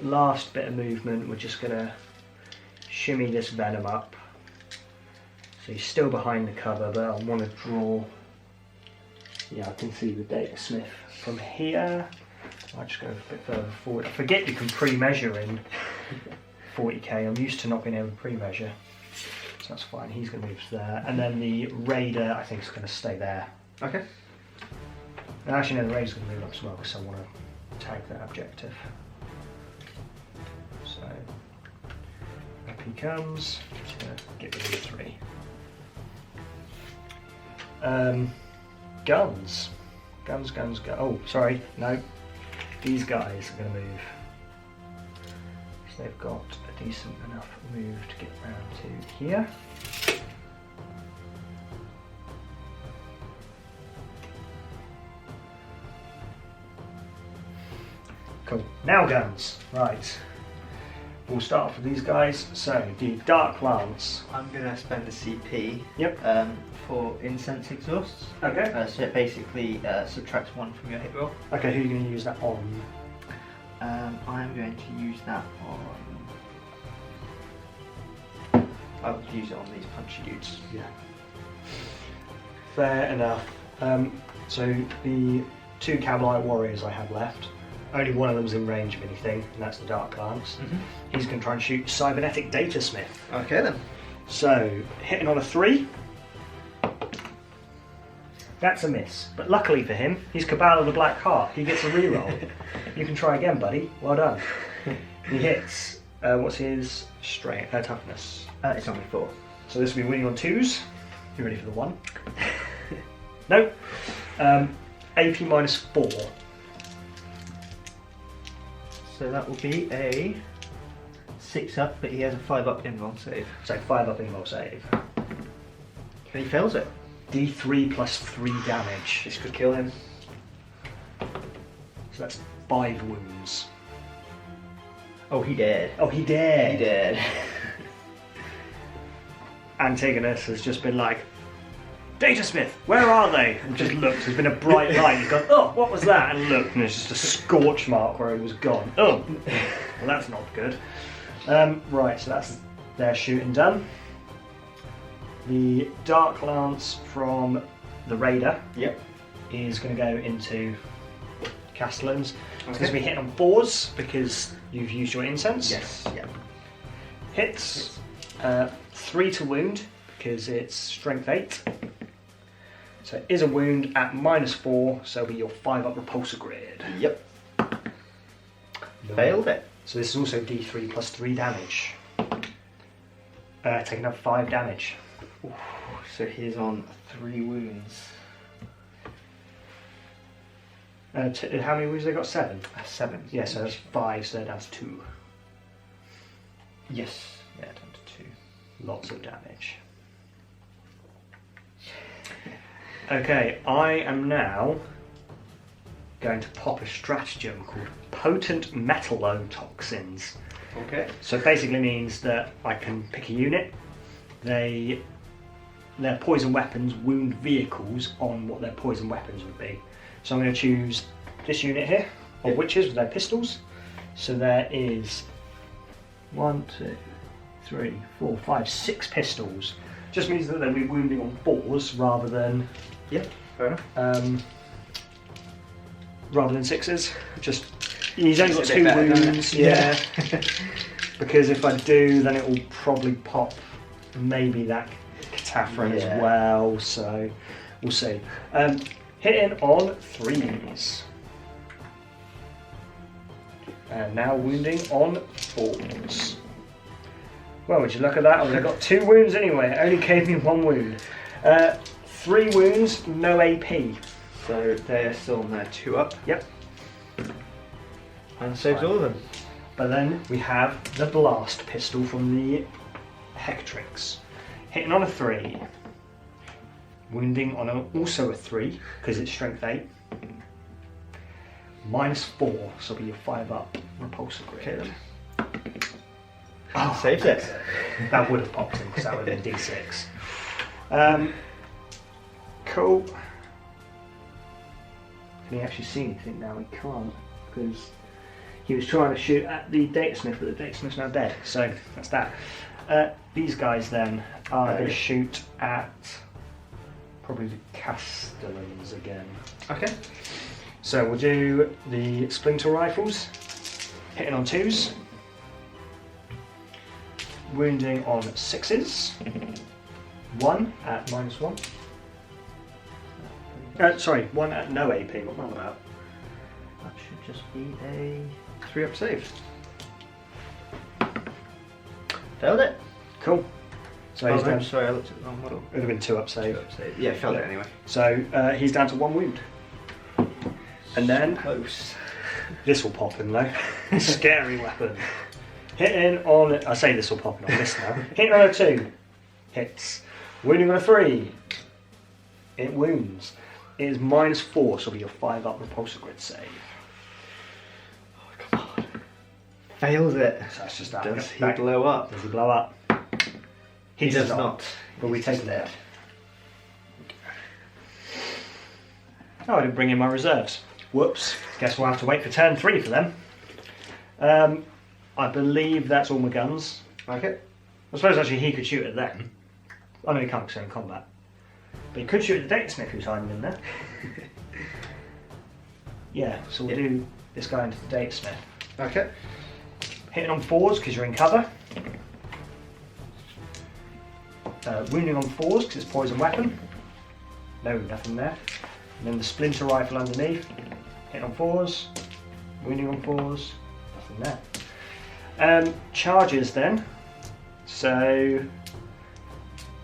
Last bit of movement, we're just going to shimmy this Venom up. So he's still behind the cover, but I want to draw. Yeah, I can see the Data Smith from here. I'll just go a bit further forward. I forget you can pre-measure in 40k. I'm used to not being able to pre-measure. So that's fine, he's going to move to there. And then the Raider, I think, is going to stay there. Okay. And actually, no, the Raider's going to move up as well, because I want to tag that objective. So, up he comes. Just going to get rid of the 3. Guns. Guns. Oh, sorry, no. These guys are going to move. So they've got a decent enough move to get round to here. Cool. Now guns. Right. We'll start off with these guys. So, the Dark Lance. I'm going to spend a CP Yep. for Incense Exhausts. Okay. So it basically subtracts 1 from your hit roll. Okay, who are you going to use that on? I'm going to use that on... I would use it on these punchy dudes. Yeah. Fair enough. So the 2 Cavalite Warriors I have left, only one of them's in range of anything, and that's the Dark Lance. He's going to try and shoot Cybernetic Data Smith. Okay then. So, hitting on a 3. That's a miss. But luckily for him, he's Cabal of the Black Heart. He gets a reroll. You can try again, buddy. Well done. He hits. What's his toughness? It's only 4. So this will be winning on 2s. You ready for the 1? No. AP minus 4. So that will be a 6 up, but he has a 5 up invul save. So 5 up invul save. But he fails it. D3 plus 3 damage. This could kill him. So that's 5 wounds. Oh, he dead. Oh, he dared. He dead. Antigonus has just been like, Data Smith, where are they? And just looked, there's been a bright light, he's gone, oh, what was that? And looked, and there's just a scorch mark where he was gone. Oh, well that's not good. Right, so that's their shooting done. The Dark Lance from the Raider is going to go into Castellans. It's going to be hitting on 4s because you've used your incense. Yes. Yeah. Hits. 3 to wound because it's strength 8. So it is a wound at -4, so it'll be your 5 up repulsor grid. Yep. Failed it. So this is also D3 plus 3 damage. Taking up 5 damage. Ooh, so he's on 3 wounds. How many wounds they got? 7? 7. Yeah, so that's 5, so that's 2. Yes. Yeah, down to 2. Lots of damage. Okay, I am now going to pop a stratagem called Potent Metallotoxins. Okay. So it basically means that I can pick a unit. Their poison weapons wound vehicles on what their poison weapons would be. So I'm going to choose this unit here, of witches with their pistols. So there is 1, 2, 3, 4, 5, 6 pistols. Just means that they'll be wounding on 4s rather than fair enough. Rather than 6s. Just he's only got Makes it a 2 bit better, wounds. doesn't it? Yeah. Because if I do, then it will probably pop maybe that Cataphren as well. So we'll see. Hitting on 3s. And now wounding on 4s. Well, would you look at that? I got 2 wounds anyway. It only gave me 1 wound. 3 wounds, no AP. So they're still on their 2 up. Yep. And saves all of them. But then we have the blast pistol from the Hecatrix. Hitting on a 3. Wounding on also a 3, because it's strength 8. -4, so it'll be your 5 up repulsor grid. Okay then. Oh, Saves it. That would have popped him, because that would have been D6. Cool. Can he actually see anything now? He can't, because he was trying to shoot at the datasmith, but the datasmith's now dead. So that's that. These guys then are going to shoot at probably the Castellans again. Okay. So we'll do the splinter rifles, hitting on 2s, wounding on 6s, 1 at -1. Sorry, 1 at no AP, what am I about? That should just be a 3 up save. Failed it. Cool. So he's down. Sorry, I looked at the wrong model. It would have been 2 up save. 2 up save. Yeah, failed it anyway. So he's down to 1 wound. And then Close. this will pop him though. Scary weapon. Hitting on, I say this will pop him on this now. Hitting on a 2. Hits. Wounding on a 3. It wounds. It is -4, so it'll be your 5 up repulsor grid save. Oh, come on. Fails it. So that's just that. Does he blow up? Does he blow up? He does not. But we He's take just that. Oh, I didn't bring in my reserves. Whoops. Guess we'll have to wait for turn 3 for them. I believe that's all my guns. Okay. I suppose actually he could shoot at them. I know he can't because they're in combat. But he could shoot at the datasmith who's hiding in there. Yeah, so we'll do this guy into the datasmith. Okay. Hitting on 4s because you're in cover. Wounding on 4s because it's poison weapon. No, nothing there. And then the splinter rifle underneath. Hitting on 4s. Wounding on 4s. Nothing there. Charges then. So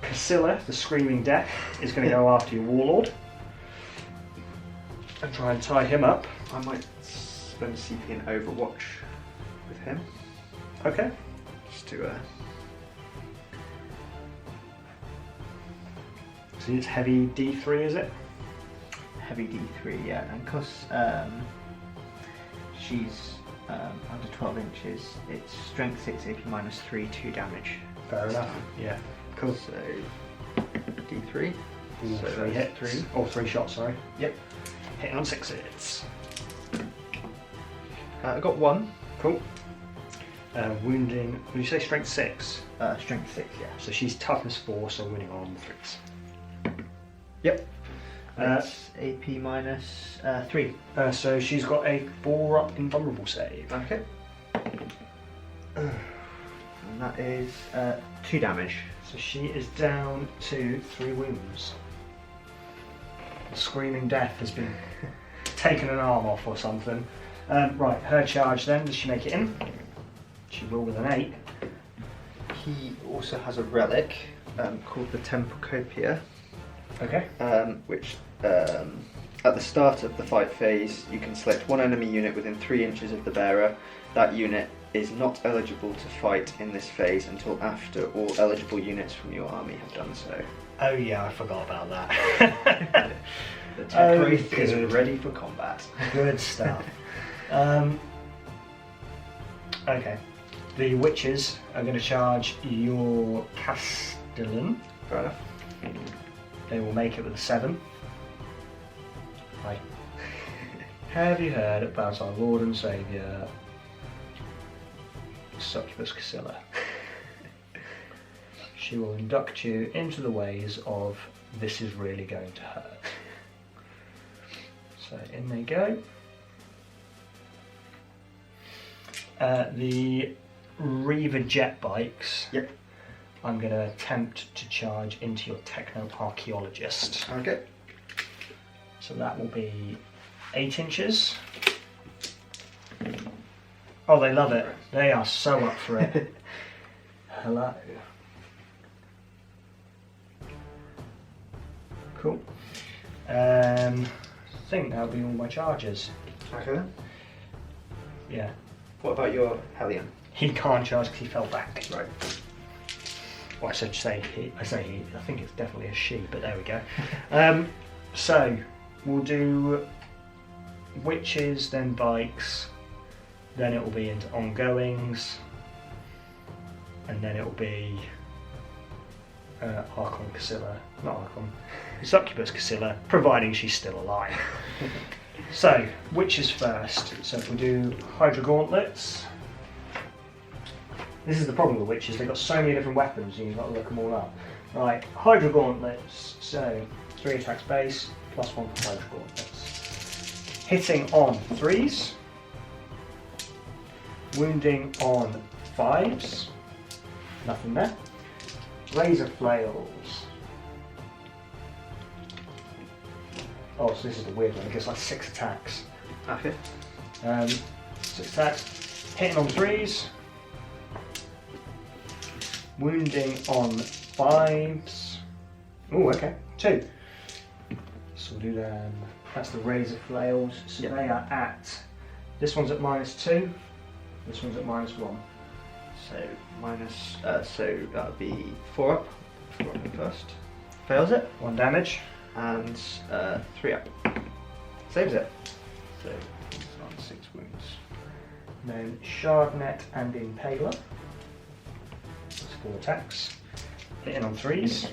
Cassilla, the Screaming Death, is going to go after your Warlord and try and tie him up. I might spend a CP and Overwatch with him. Okay. Just to So it's heavy D3, is it? heavy D3, yeah, and because she's under 12 inches, it's strength 6, AP -3, 2 damage. Fair enough. Yeah. Cool. So D3. So So 3 that's hits. 3. Oh, 3 shots, sorry. Yep. Hitting on 6s. I got 1. Cool. Wounding, would you say strength 6? Strength 6, yeah. So she's toughness 4, so winning on 3s. Yep. Uh, That's AP -3. So she's got a 4 up invulnerable save. Okay. And that is 2 damage. So she is down to 3 wounds. screaming death has been taken an arm off or something. Right, her charge then. Does she make it in? She will with an 8. He also has a relic called the Tempocopia. Okay. Which at the start of the fight phase, you can select one enemy unit within 3 inches of the bearer. That unit is not eligible to fight in this phase until after all eligible units from your army have done so. Oh yeah, I forgot about that. The tech wraith is ready for combat. Good stuff. Okay. The witches are going to charge your Castellan. Fair enough. They will make it with a 7. Right. Have you heard about our Lord and Saviour, Succubus Casilla? She will induct you into the ways of this is really going to hurt. So in they go. The Reaver jet bikes. Yep. I'm going to attempt to charge into your Techno Archaeologist. Okay. So that will be 8 inches. Oh, they love it. They are so up for it. Hello. Cool. I think that'll be all my charges. Okay then. Yeah. What about your Hellion? He can't charge because he fell back. Right. Well, I should say he. I say he. I think it's definitely a she, but there we go. So we'll do witches, then bikes, then it will be into ongoings, and then it will be Archon Casilla, not Archon, Succubus Casilla, providing she's still alive. So witches first. So if we do Hydra Gauntlets. This is the problem with witches, they've got so many different weapons and you've got to look them all up. Right, Hydra Gauntlets, so 3 attacks base, +1 for Hydra Gauntlets. Hitting on 3s, wounding on 5s, nothing there. Razor Flails. Oh, so this is the weird one, it gets like 6 attacks. Okay. 6 attacks, hitting on 3s. Wounding on 5s. Oh, okay. 2. So we'll do them. That's the Razor Flails. So Yep. they are at. This one's at -2. This one's at -1. So minus. So that would be 4 up. 4 up first. Fails it. 1 damage. And 3 up. Saves it. So it's on 6 wounds. Then Shardnet and Impaler. That's 4 attacks. Hitting on 3s.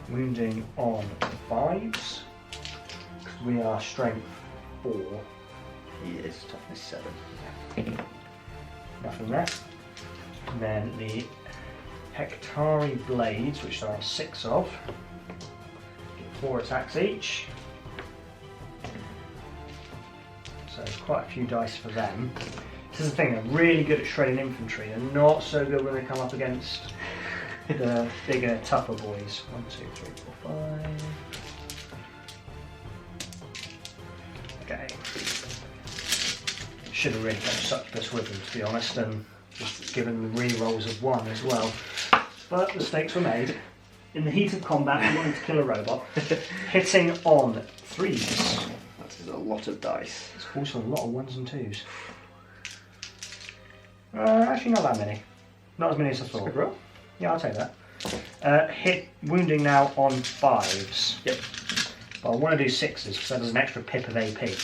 Wounding on 5s. Because we are strength 4. He is toughness 7. Nothing there. And then the Hectari Blades, which there are 6 of. Get 4 attacks each. So quite a few dice for them. This is the thing, they're really good at shredding infantry. They're not so good when they come up against the bigger, tougher boys. 1, 2, 3, 4, 5. Okay. Should have really got Succubus with them, to be honest, and just given the re-rolls of 1 as well. But mistakes were made. In the heat of combat, we wanted to kill a robot. Hitting on 3s. That is a lot of dice. It's also a lot of 1s and 2s. Actually, not that many. Not as many as I thought. Good roll. Yeah, I'll take that. Hit wounding now on 5s. Yep. But I want to do 6s because that does an extra pip of AP.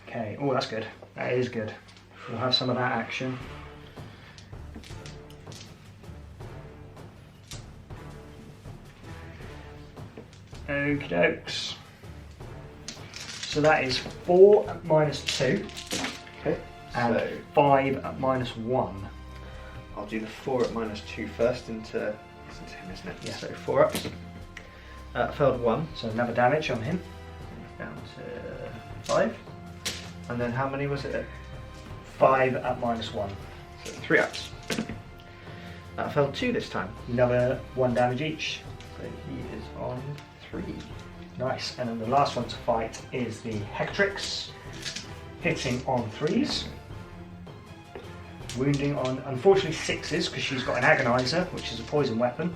Okay, oh that's good. That is good. We'll have some of that action. Okie dokes. So that is 4 at -2 Okay. and So 5 at -1. I'll do the 4 at -2 first into him, isn't it? Yeah. So 4 ups. Failed 1. So another damage on him. Down to 5. And then how many was it? 5 at -1. So 3 ups. That fell 2 this time. Another 1 damage each. So he is on 3. Nice. And then the last one to fight is the Hectrix, hitting on 3s. Wounding on, unfortunately, 6s, because she's got an Agonizer, which is a poison weapon.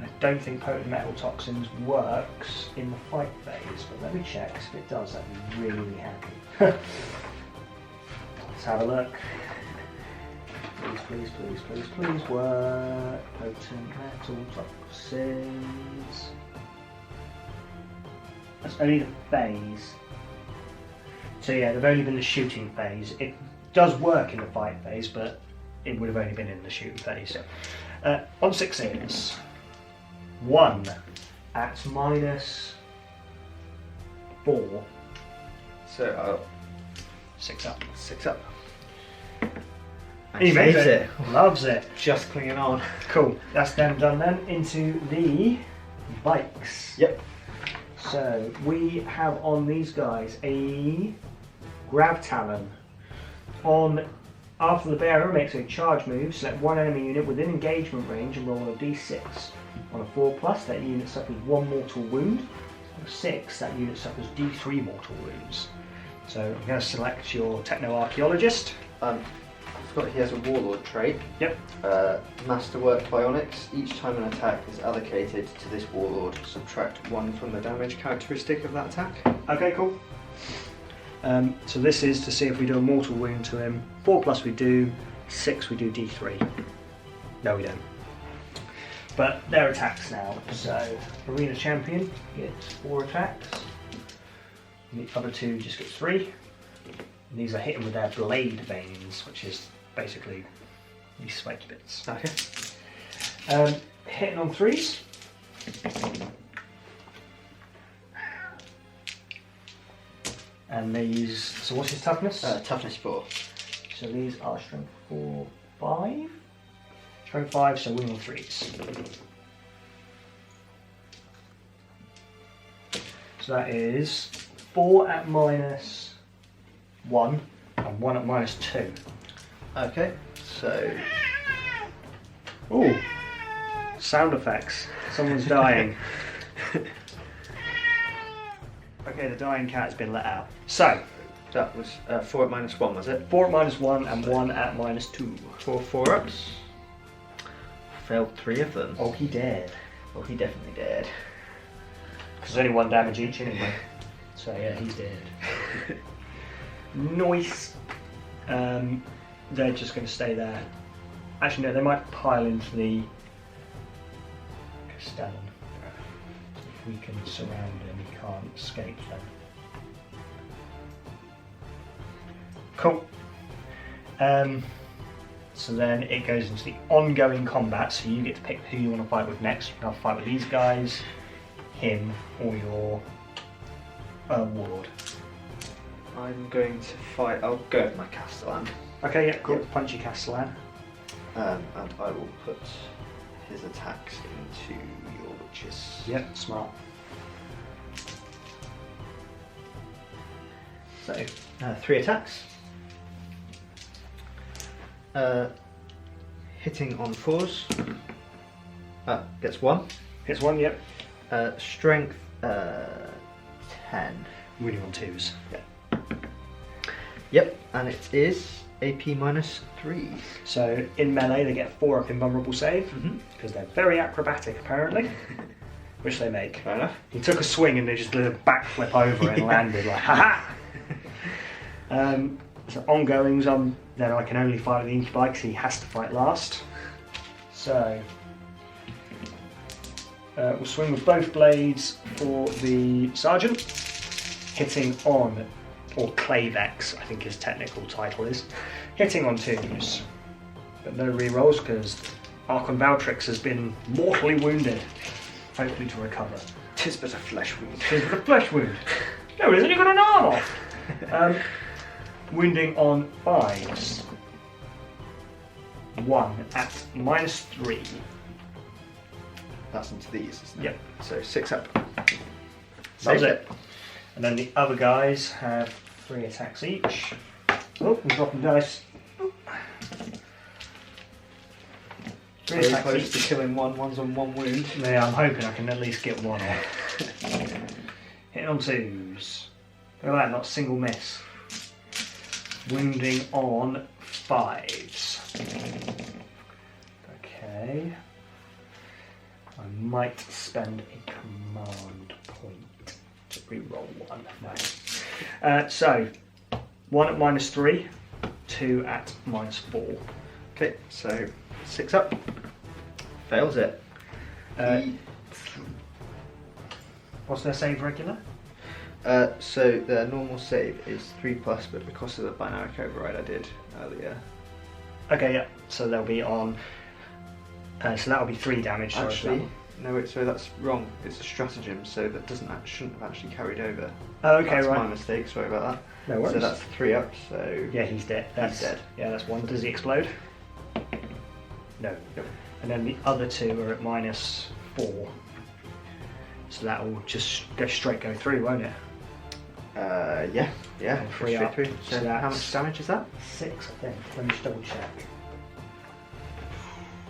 I don't think potent metal toxins works in the fight phase, but let me check, 'cause if it does, I'd be really, really happy. Let's have a look. Please, please, please, please, please work. Potent metal toxins. That's only the phase. So yeah, they've only been the shooting phase. It does work in the fight phase, but it would have only been in the shooting phase. On 6s. 1 at -4. So 6 up. 6 up. He made Saves it. Loves it. Just clinging on. Cool. That's them done then. Into the bikes. Yep. So we have on these guys a Grav Talon. After the bearer makes a charge move, select one enemy unit within engagement range and roll a d6. On a 4+, that unit suffers 1 mortal wound. On a 6, that unit suffers d3 mortal wounds. So I'm going to select your Techno-Archaeologist. I forgot he has a Warlord trait. Yep. Masterwork Bionics. Each time an attack is allocated to this Warlord, subtract 1 from the damage characteristic of that attack. Okay, cool. So this is to see if we do a mortal wound to him. 4+ we do, 6 we do d3. No, we don't. But they're attacks now. So Arena Champion gets 4 attacks. And the other 2 just get 3. And these are hitting with their blade veins, which is basically these spiky bits. Okay. Hitting on 3s. And these, so what's his toughness? Toughness 4. So these are strength 4, 5. Strength 5, so wing on 3s. So that is 4 at -1 and 1 at -2. Okay, so... Ooh, sound effects. Someone's dying. Okay, the dying cat has been let out. So, that was 4 at -1, was it? 4 at -1 and 1 at -2. 4 4-ups. Failed 3 of them. Oh, he did. Well, he definitely did. Because there's only 1 damage each anyway. So yeah, he's dead. Nice. They're just going to stay there. Actually, no, they might pile into the Castellan. If we can surround him, he can't escape then. Cool. So then it goes into the ongoing combat, so you get to pick who you want to fight with next. You can either fight with these guys, him, or your Warlord. I'm going to fight... I'll go with my Castellan. Okay, yeah, cool. Punchy Castellan. And I will put his attacks into your witches. Yep, smart. So, 3 attacks. Hitting on 4s. Gets 1. Hits 1, yep. Strength 10. Winning on 2s. Yeah. Yep, and it is AP -3. So in melee they get 4 up invulnerable save, because they're very acrobatic apparently, which they make. Fair enough. He took a swing and they just did a backflip over and landed like, haha! So ongoings, then I can only fight with the Incubi because he has to fight last. So we'll swing with both blades for the Sergeant, hitting on, or Clavex I think his technical title is, hitting on 2s. But no rerolls because Archon Valtrix has been mortally wounded, hopefully to recover. Tis but a flesh wound. Tis but a flesh wound. No, it isn't, you got an arm off! Wounding on 5s. 1 at -3. That's into these, isn't it? Yep. So 6 up. That's it. And then the other guys have 3 attacks each. Oh, I'm dropping dice. 3 Very attacks close to each. killing one. One's on 1 wound. Yeah, I'm hoping I can at least get one off. Hitting on 2s. Look at that, not a single miss. Wounding on 5s. Okay. I might spend a command point to reroll 1. No. So, 1 at -3, 2 at -4. Okay, so 6 up. Fails it. What's their save regular? So the normal save is 3+, but because of the binaric override I did earlier. Okay, yeah. So they'll be on. So that'll be 3 damage. Sorry, Actually, no, wait, so that's wrong. It's a stratagem, so that shouldn't have actually carried over. Oh, okay, That's right. my mistake. Sorry about that. No worries. So that's 3 up. So Yeah, he's dead. That's dead. Yeah, that's 1. Does he explode? No. Nope. And then the other 2 are at -4. So that will just go through, won't it? yeah, And 3 straight up. through. So So how that's- much damage is that? 6, I think. Let me just double check.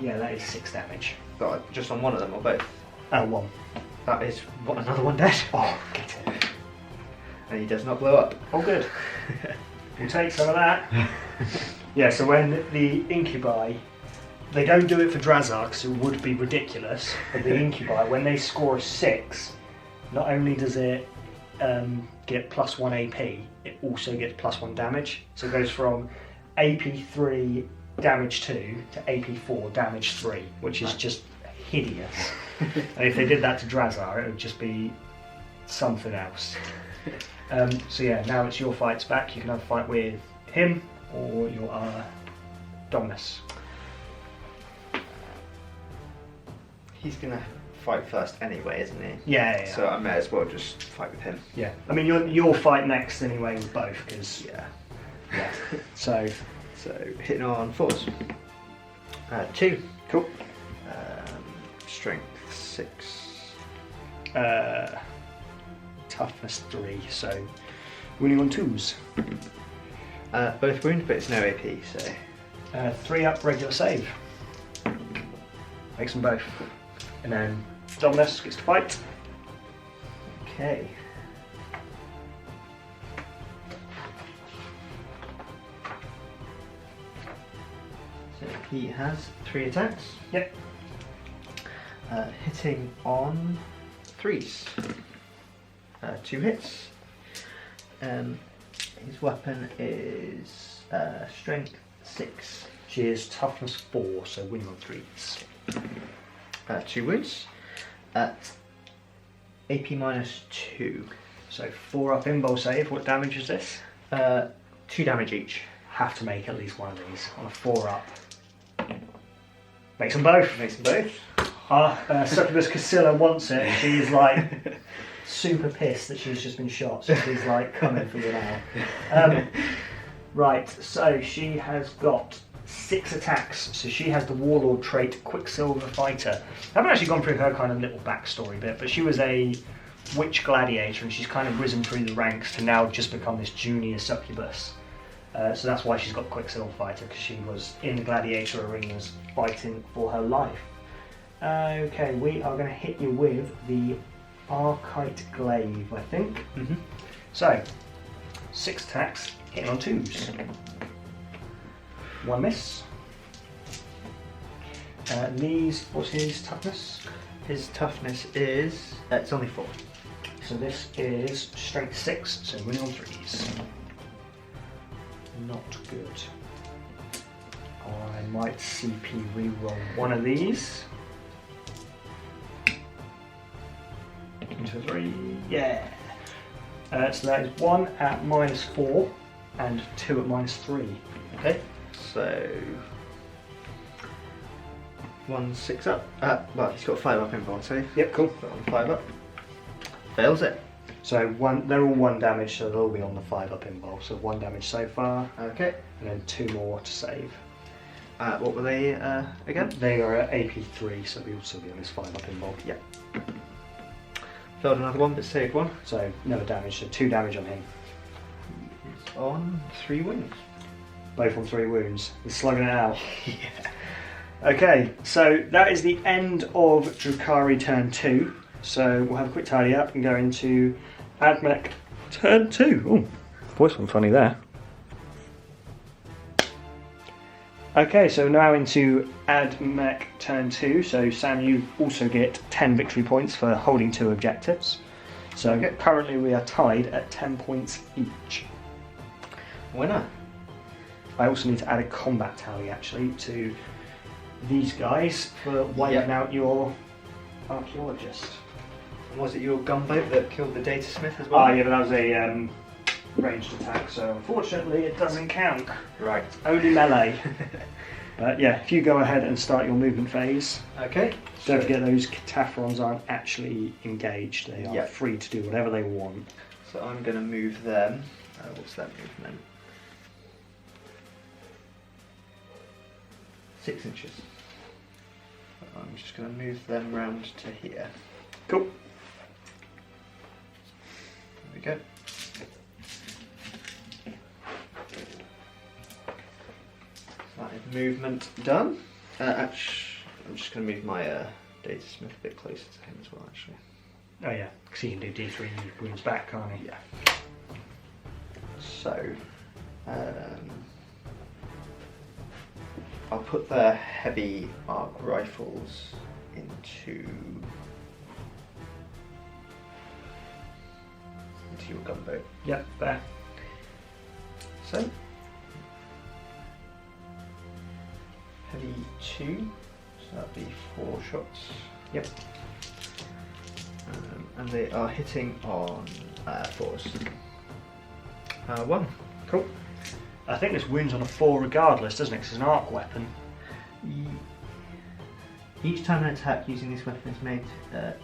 Yeah, that is 6 damage. Just on one of them or both? Oh, 1. That is another one dead. Oh, get it. And he does not blow up. Oh, good. We'll take some of that. Yeah, so when the incubi, they don't do it for Drazar because it would be ridiculous, but the incubi, when they score a 6, not only does it get +1 AP, it also gets +1 damage. So it goes from AP3 damage 2 to AP4 damage 3, which is just hideous. And if they did that to Drazar, it would just be something else. So yeah, now it's your fights back. You can have a fight with him or your Dominus. He's gonna fight first anyway, isn't he? Yeah. So I may as well just fight with him. Yeah. I mean, you'll fight next anyway with both, because Yeah. So So hitting on 4s. 2. cool. Strength 6. Toughness 3. So winning on 2s. Both wound, but it's no AP, so 3 up regular save. Makes them both. And then Dominus gets to fight. okay. So he has 3 attacks. Yep. Hitting on 3s. 2 hits. His weapon is strength 6. She is toughness 4, so winning on 3s. 2 wounds. At AP -2. So 4 up invul save. What damage is this? 2 damage each. Have to make at least one of these on a 4 up. Makes them both. Makes them both. Succubus Cassilla wants it. She's like super pissed that she's just been shot. So she's like coming for you now. Right, so she has got 6 attacks. So she has the Warlord trait, Quicksilver Fighter. I haven't actually gone through her kind of little backstory bit, but she was a witch gladiator and she's kind of risen through the ranks to now just become this junior succubus. So that's why she's got Quicksilver Fighter, because she was in the gladiator arenas fighting for her life. Okay, we are going to hit you with the Archite Glaive, I think. Mm-hmm. So, 6 attacks, hitting on 2s. 1 miss. Lee's, what's his toughness? His toughness is... it's only 4. So this is strength 6, so winning on 3s. Not good. I might CP reroll one of these. Into 3, yeah. So that is 1 at -4 and 2 at -3. Okay, so... 1 6 up. Well, he's got 5 up in bond save. Yep, cool. Put on 5 up. Fails it. So they're all 1 damage, so they'll all be on the 5 up involved. So 1 damage so far, Okay. and then 2 more to save. What were they again? They are at AP3, so they'll also be on this 5 up involved. Yeah. Failed another one, but saved 1. So no damage, so 2 damage on him. He's on 3 wounds. Both on 3 wounds. He's slugging it out. Yeah. Okay, so that is the end of Drukhari turn 2. So we'll have a quick tidy up and go into Admech turn 2. Oh, voice went funny there. Okay, so now into Admech turn 2. So Sam, you also get 10 victory points for holding 2 objectives. So currently we are tied at 10 points each. Winner. I also need to add a combat tally actually to these guys for wiping out your archaeologist. And was it your gunboat that killed the data smith as well? Oh yeah, but that was a ranged attack, so unfortunately it doesn't count. Right. Only melee. But yeah, if you go ahead and start your movement phase. Okay. Don't forget those Cataphrons aren't actually engaged. They are free to do whatever they want. So I'm going to move them. What's that movement? 6 inches. I'm just going to move them round to here. Cool. There we go. So that is movement done. Actually, I'm just going to move my data smith a bit closer to him as well, actually. Oh yeah, because he can do D3 wounds back, can't he? Yeah. So, I'll put the heavy arc rifles into your gunboat. Yep, there. So, heavy 2, so that'd be 4 shots. Yep. And they are hitting on 4s. 1. Cool. I think this wounds on a 4 regardless, doesn't it? 'Cause it's an arc weapon. Each time an attack using this weapon is made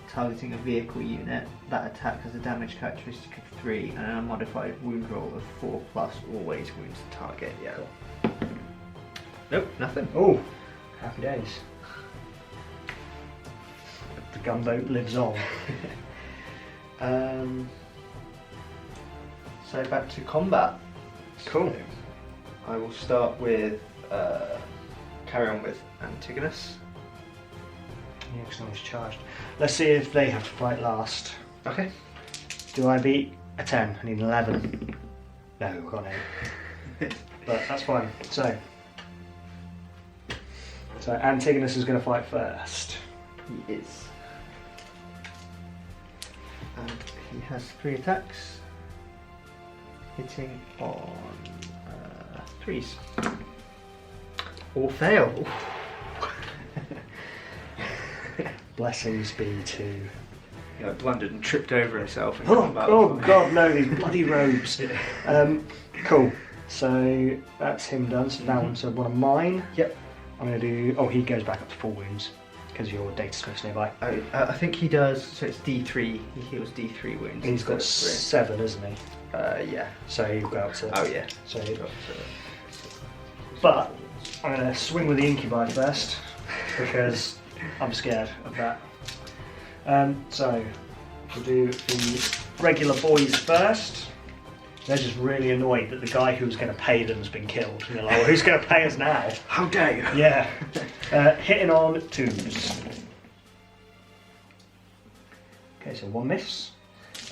targeting a vehicle unit, that attack has a damage characteristic of 3 and a modified wound roll of 4+, always wounds the target. Yeah. Cool. Nope, nothing. Oh, happy days. The gunboat lives on. So back to combat. Cool. So I will start with carry on with Antigonus. Yeah, because no one's charged. Let's see if they have to fight last. Okay. Do I beat a 10? I need an 11. No, I've got an 8. But that's fine. So Antigonus is going to fight first. He is. And he has 3 attacks. Hitting on 3s. All fail. Blessings be to... He blundered and tripped over himself. Oh god, no, these bloody robes. Cool. So that's him done. So that one's one of mine. Yep. I'm going to do... Oh, he goes back up to 4 wounds because your data smith's nearby. I think he does, so it's D3. He heals D3 wounds. He's got 7, isn't he? Yeah. So he'll go up to... Oh yeah. So but I'm going to swing with the incubi first because I'm scared of that. So we'll do the regular boys first. They're just really annoyed that the guy who was going to pay them has been killed. And they're like, well, who's going to pay us now? How dare you? Yeah. Hitting on 2s. Okay, so 1 miss.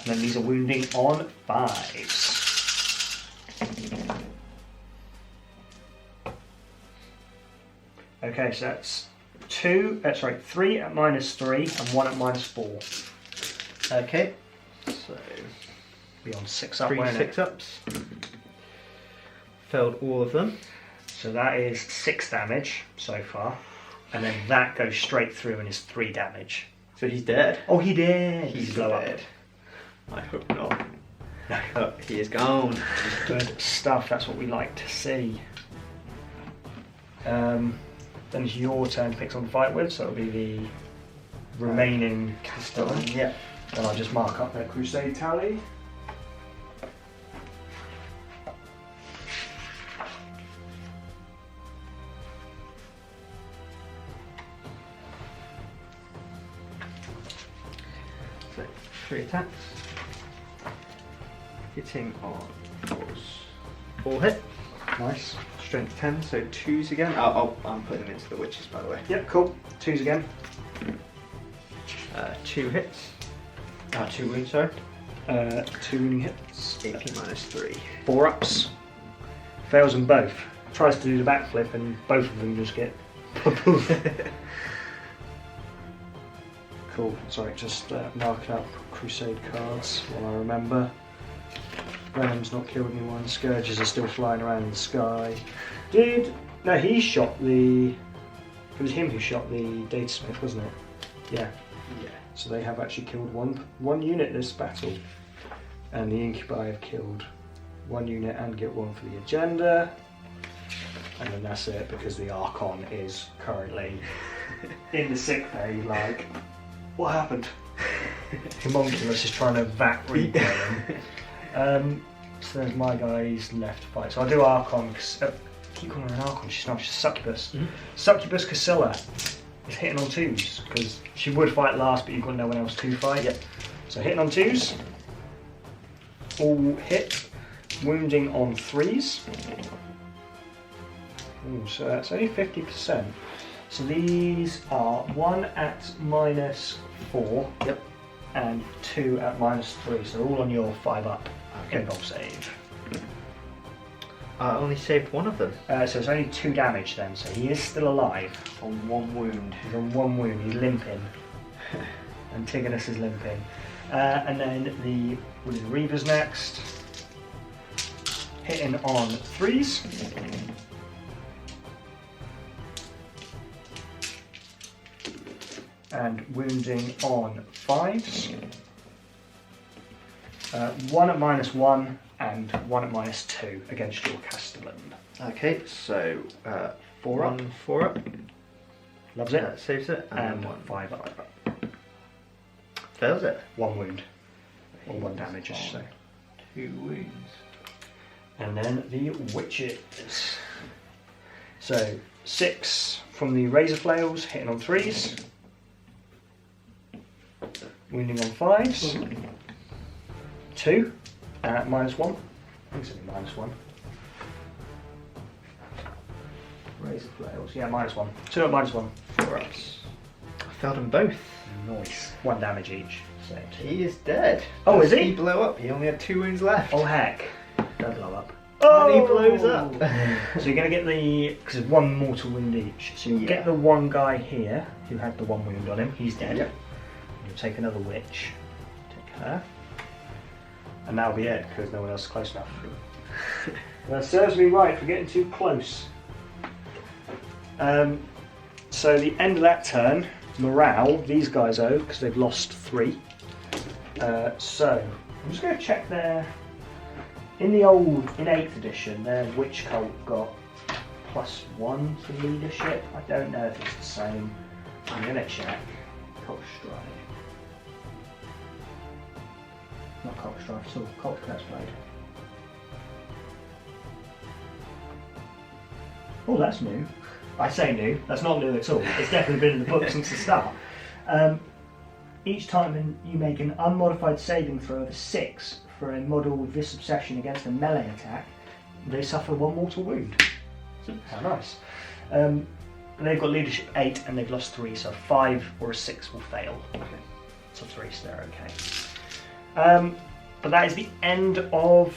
And then these are wounding on 5s. Okay, so that's 3 at -3 and 1 at -4. Okay. So Be on 6 up, 3 won't it? 6-ups. Failed all of them. So that is 6 damage so far. And then that goes straight through and is 3 damage. So he's dead. Oh, he did! He's blow dead. I hope not. No. Oh, he is gone. Good stuff, that's what we like to see. Then it's your turn to pick someone to fight with, so it'll be the remaining Castellan. Yeah. Then I'll just mark up their crusade tally. So 3 attacks. Hitting on 4s. 4 hit. Nice. Strength 10, so 2s again. I'm putting them into the witches, by the way. Yep, cool. 2s again. 2 hits. 2 wounds, sorry. 2 wounding hits. AP -3. 4 ups. Fails them both. Tries to do the backflip and both of them just get Cool. Sorry, just marking up crusade cards while I remember. Ram's not killed anyone. Scourges are still flying around in the sky. No, he shot the... It was him who shot the Datasmith, wasn't it? Yeah. Yeah. So they have actually killed one unit this battle. And the Incubi have killed 1 unit and get 1 for the agenda. And then that's it, because the Archon is currently in the sick bay, like, what happened? Homunculus is trying to vac replay him. So there's my guys left to fight. So I'll do Archon, I keep calling her an Archon, she's not, she's Succubus. Succubus Cassilla is hitting on 2s, because she would fight last, but you've got no one else to fight. Yep. So hitting on 2s, all hit, wounding on 3s. Ooh, so that's only 50%. So these are 1 at -4, yep, and 2 at -3. So all on your 5 up. Invuln save. I only saved 1 of them. So it's only 2 damage then. So he is still alive. On 1 wound. He's on 1 wound. He's limping. Antigonus is limping. And then the Reavers next. Hitting on 3s. And wounding on 5s. 1 at -1 and 1 at -2 against your Castellan. Okay, so 4 up. 4 up. Loves it. Saves it. And 1 5 up. Fails it. 1 wound. Or 1 damage, I should say. 2 wounds. And then the witches. So 6 from the Razor Flails, hitting on 3s. Wounding on 5s. 2 at -1. I think it's only -1. Razor Flails, yeah, -1. 2 at -1 for us. I failed them both. Nice. 1 damage each. So. He is dead. Oh, is he? He blew up. He only had 2 wounds left. Oh heck. Don't blow up. Oh! And he blows up. So you're going to get the... because it's 1 mortal wound each. So you'll get the 1 guy here who had the 1 wound on him. He's dead. Yep. You'll take another witch. Take her. And that'll be it, because no one else is close enough. That serves me right for getting too close. So the end of that turn, morale, these guys owe, because they've lost 3. So, I'm just going to check their... In 8th edition, their witch cult got +1 for leadership. I don't know if it's the same. I'm going to check. Cult Stride. Not Cult Stride, it's all Cult Blade. Oh, that's new. I say new, that's not new at all. It's definitely been in the book since the start. Each time you make an unmodified saving throw of a 6 for a model with this obsession against a melee attack, they suffer 1 mortal wound. How nice. They've got leadership 8 and they've lost 3, so a 5 or a 6 will fail. Okay. So 3, so they're okay. But that is the end of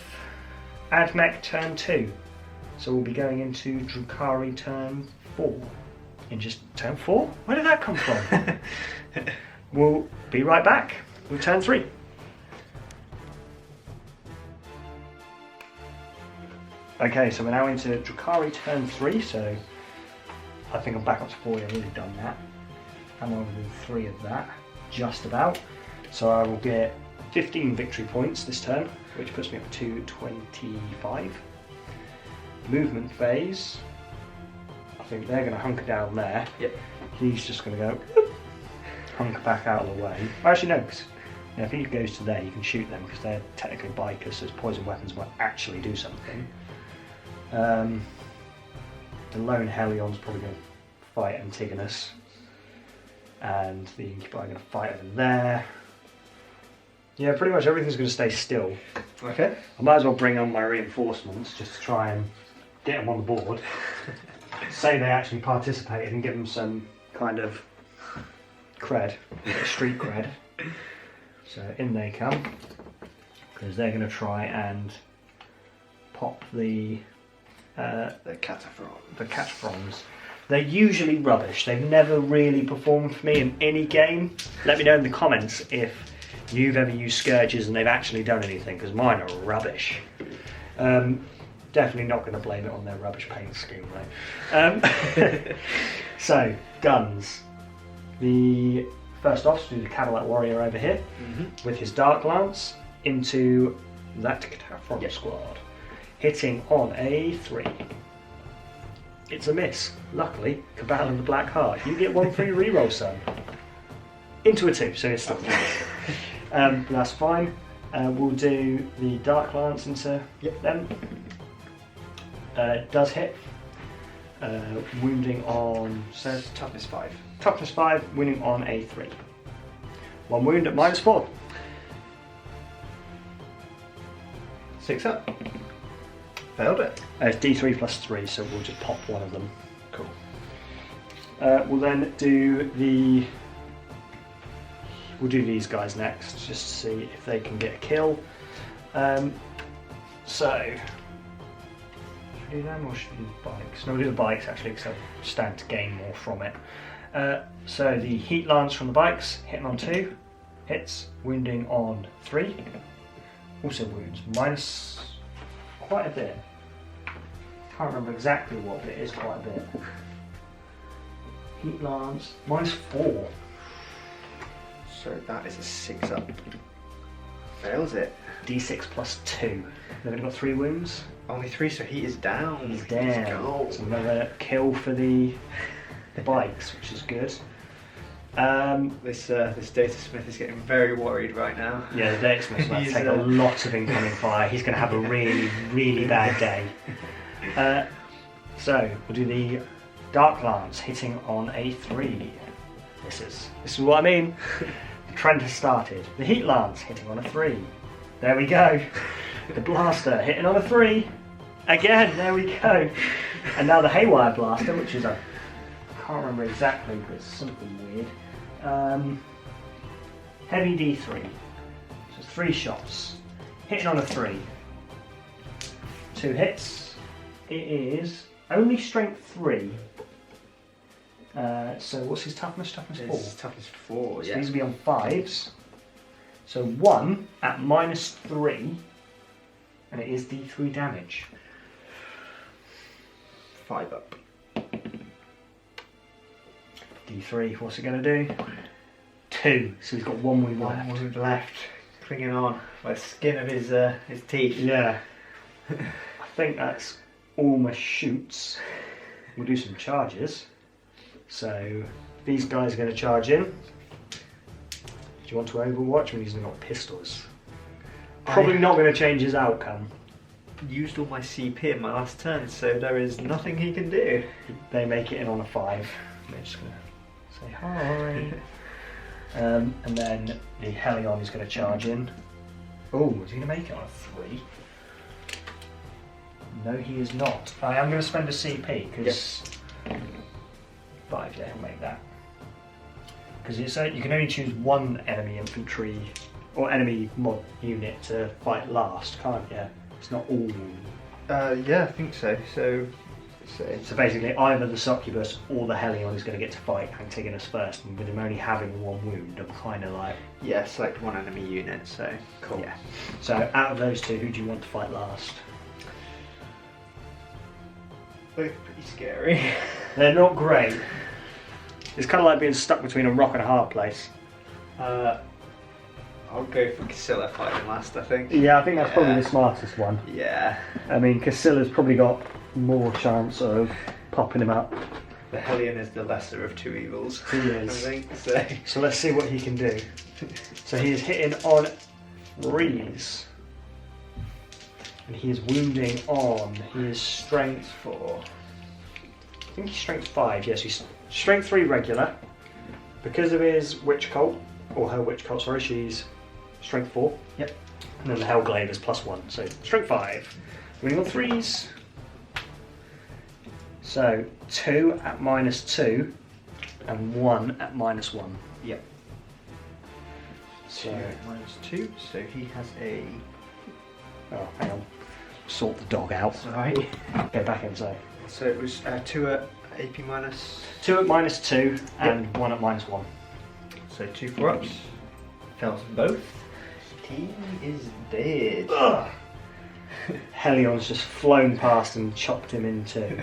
Admech turn 2. So we'll be going into Drukhari turn 4. In just turn 4? Where did that come from? We'll be right back with turn 3. Okay, so we're now into Drukhari turn 3, so I think I'm back up to 4, I've already done that. I'm over to 3 of that, just about. So I will get 15 victory points this turn, which puts me up to 25. Movement phase, I think they're going to hunker down there. Yep. He's just going to go hunker back out of the way. Actually no, because if he goes to there you can shoot them because they're technically bikers, so poison weapons won't actually do something. The lone Helion's probably going to fight Antigonus, and the Incubi are going to fight over there. Yeah, pretty much everything's going to stay still. Okay. I might as well bring on my reinforcements just to try and get them on the board, say they actually participated, and give them some kind of cred, a bit of street cred. So in they come, because they're going to try and pop the cataphrons. They're usually rubbish. They've never really performed for me in any game. Let me know in the comments if you've ever used scourges and they've actually done anything, because mine are rubbish. Definitely not going to blame it on their rubbish paint scheme though. So, guns. The first off, do the Cadillac Warrior over here with his Dark Lance into that Cataphront squad, hitting on a 3. It's a miss. Luckily, Cabal and the Black Heart. You get 1 free reroll, son. Into a 2, so it's still that's fine. We'll do the Dark Lance into them. It does hit. Wounding on... So toughness 5. Toughness 5, wounding on a 3. 1 wound at -4. 6 up. Failed it. It's D3 plus 3, so we'll just pop one of them. Cool. We'll then do the... We'll do these guys next, just to see if they can get a kill. So... Should we do them or should we do the bikes? No, we'll do the bikes actually, because they'll stand to gain more from it. So the Heat Lance from the bikes, hitting on 2. Hits, wounding on 3. Also wounds, minus quite a bit. Can't remember exactly what, but it is quite a bit. Heat Lance, -4. So that is a 6 up. Fails it. D6 plus 2. They've only got 3 wounds. Only 3, so he is down. He's down. It's another kill for the bikes, which is good. This data smith is getting very worried right now. Yeah, the data smith's about to take a lot of incoming fire. He's going to have a really, really bad day. So we'll do the Dark Lance hitting on a 3. This is what I mean. The trend has started. The Heat Lance hitting on a 3. There we go. The Blaster hitting on a 3. Again, there we go. And now the Haywire Blaster, which is I can't remember exactly, but it's something weird. Heavy D3. So 3 shots. Hitting on a 3. 2 hits. It is only strength 3. So what's his toughness? Toughness 4. It's toughness 4, So yeah. these will be on 5s. So 1 at -3, and it is D3 damage. 5 up. D3, what's it going to do? 2, so he's got 1 wound left. 1 wound left. Clinging on by the skin of his teeth. Yeah. I think that's almost shoots. We'll do some charges. So these guys are going to charge in. Do you want to overwatch when he's got pistols? Probably not going to change his outcome. Used all my CP in my last turn, so there is nothing he can do. They make it in on a 5. They're just going to say hi. And then the Helion is going to charge in. Oh, is he going to make it on a 3? No, he is not. I am going to spend a CP because 5, yeah, he'll make that. Because you can only choose 1 enemy infantry or enemy mod unit to fight last, can't you? It's not all. Yeah, I think so. So basically, either the Succubus or the Helion is going to get to fight Antigonus first, and with him only having 1 wound, I'm kind of like... Yeah, select 1 enemy unit, so... Cool. Yeah. So out of those 2, who do you want to fight last? Both pretty scary. They're not great. It's kind of like being stuck between a rock and a hard place. I'll go for Cassilla fighting last, I think. Yeah, I think that's probably the smartest one. Yeah. I mean, Cassilla's probably got more chance of popping him up. The Hellion is the lesser of 2 evils. He is. I think, so. So let's see what he can do. So he is hitting on 3s. And he is wounding on his strength 4. I think he's strength 5, yes, he's strength 3 regular. Because of his witch cult, or her witch cult, sorry, she's strength 4. Yep. And then the Hellglaive is +1, so strength 5. Wounding on 3s. So 2 at -2 and 1 at -1. Yep. So -2, so he has a... oh, hang on. Sort the dog out. Sorry. Go back inside. So it was 2 at AP minus... 2 at -2 and 1 at -1. So 2 for ups. Fails both. He is dead. Ugh. Helion's just flown past and chopped him in two.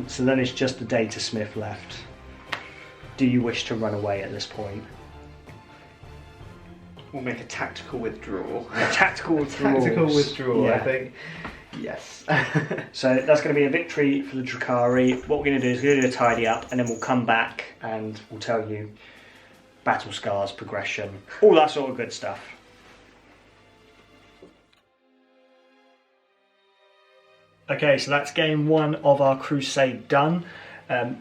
So then it's just the data smith left. Do you wish to run away at this point? We'll make a tactical withdrawal. A tactical withdrawal. Tactical withdrawal, Yeah. I think. Yes. So that's going to be a victory for the Drukhari. What we're going to do is we're going to do a tidy up, and then we'll come back and we'll tell you battle scars, progression, all that sort of good stuff. Okay, so that's game 1 of our crusade done.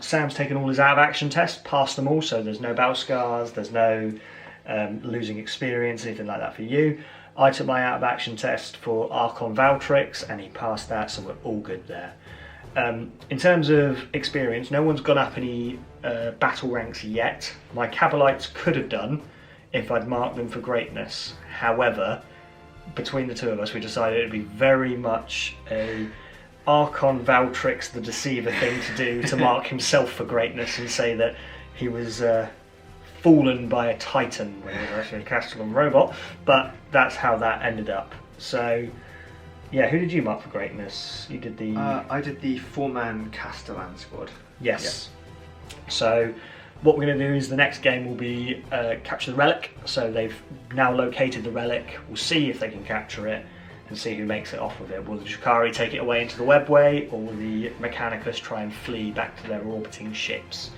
Sam's taken all his out of action tests, passed them all, so there's no battle scars, there's no losing experience, anything like that for you. I took my out of action test for Archon Valtrix and he passed that, so we're all good there. In terms of experience, no one's gone up any battle ranks yet. My Cabalites could have done if I'd marked them for greatness. However, between the two of us, we decided it'd be very much a Archon Valtrix the Deceiver thing to do to mark himself for greatness and say that he was fallen by a Titan when he was actually a Castellan robot, but that's how that ended up. So, yeah, who did you mark for greatness? You did the... I did the 4-man Castellan squad. Yes. Yeah. So, what we're going to do is the next game will be capture the relic. So they've now located the relic. We'll see if they can capture it and see who makes it off with it. Will the Drukhari take it away into the webway, or will the Mechanicus try and flee back to their orbiting ships?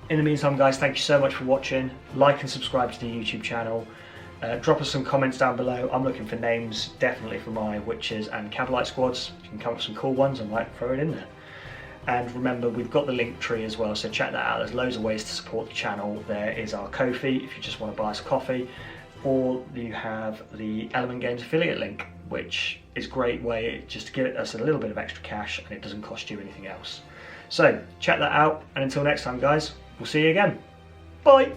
In the meantime, guys, thank you so much for watching. Like and subscribe to the YouTube channel. Drop us some comments down below. I'm looking for names, definitely for my Witches and Cavalite squads. If you can come up with some cool ones, I might throw it in there. And remember, we've got the link tree as well, so check that out. There's loads of ways to support the channel. There is our Ko-fi if you just want to buy us a coffee, or you have the Element Games affiliate link, which is a great way just to give us a little bit of extra cash, and it doesn't cost you anything else. So check that out, and until next time, guys, we'll see you again. Bye!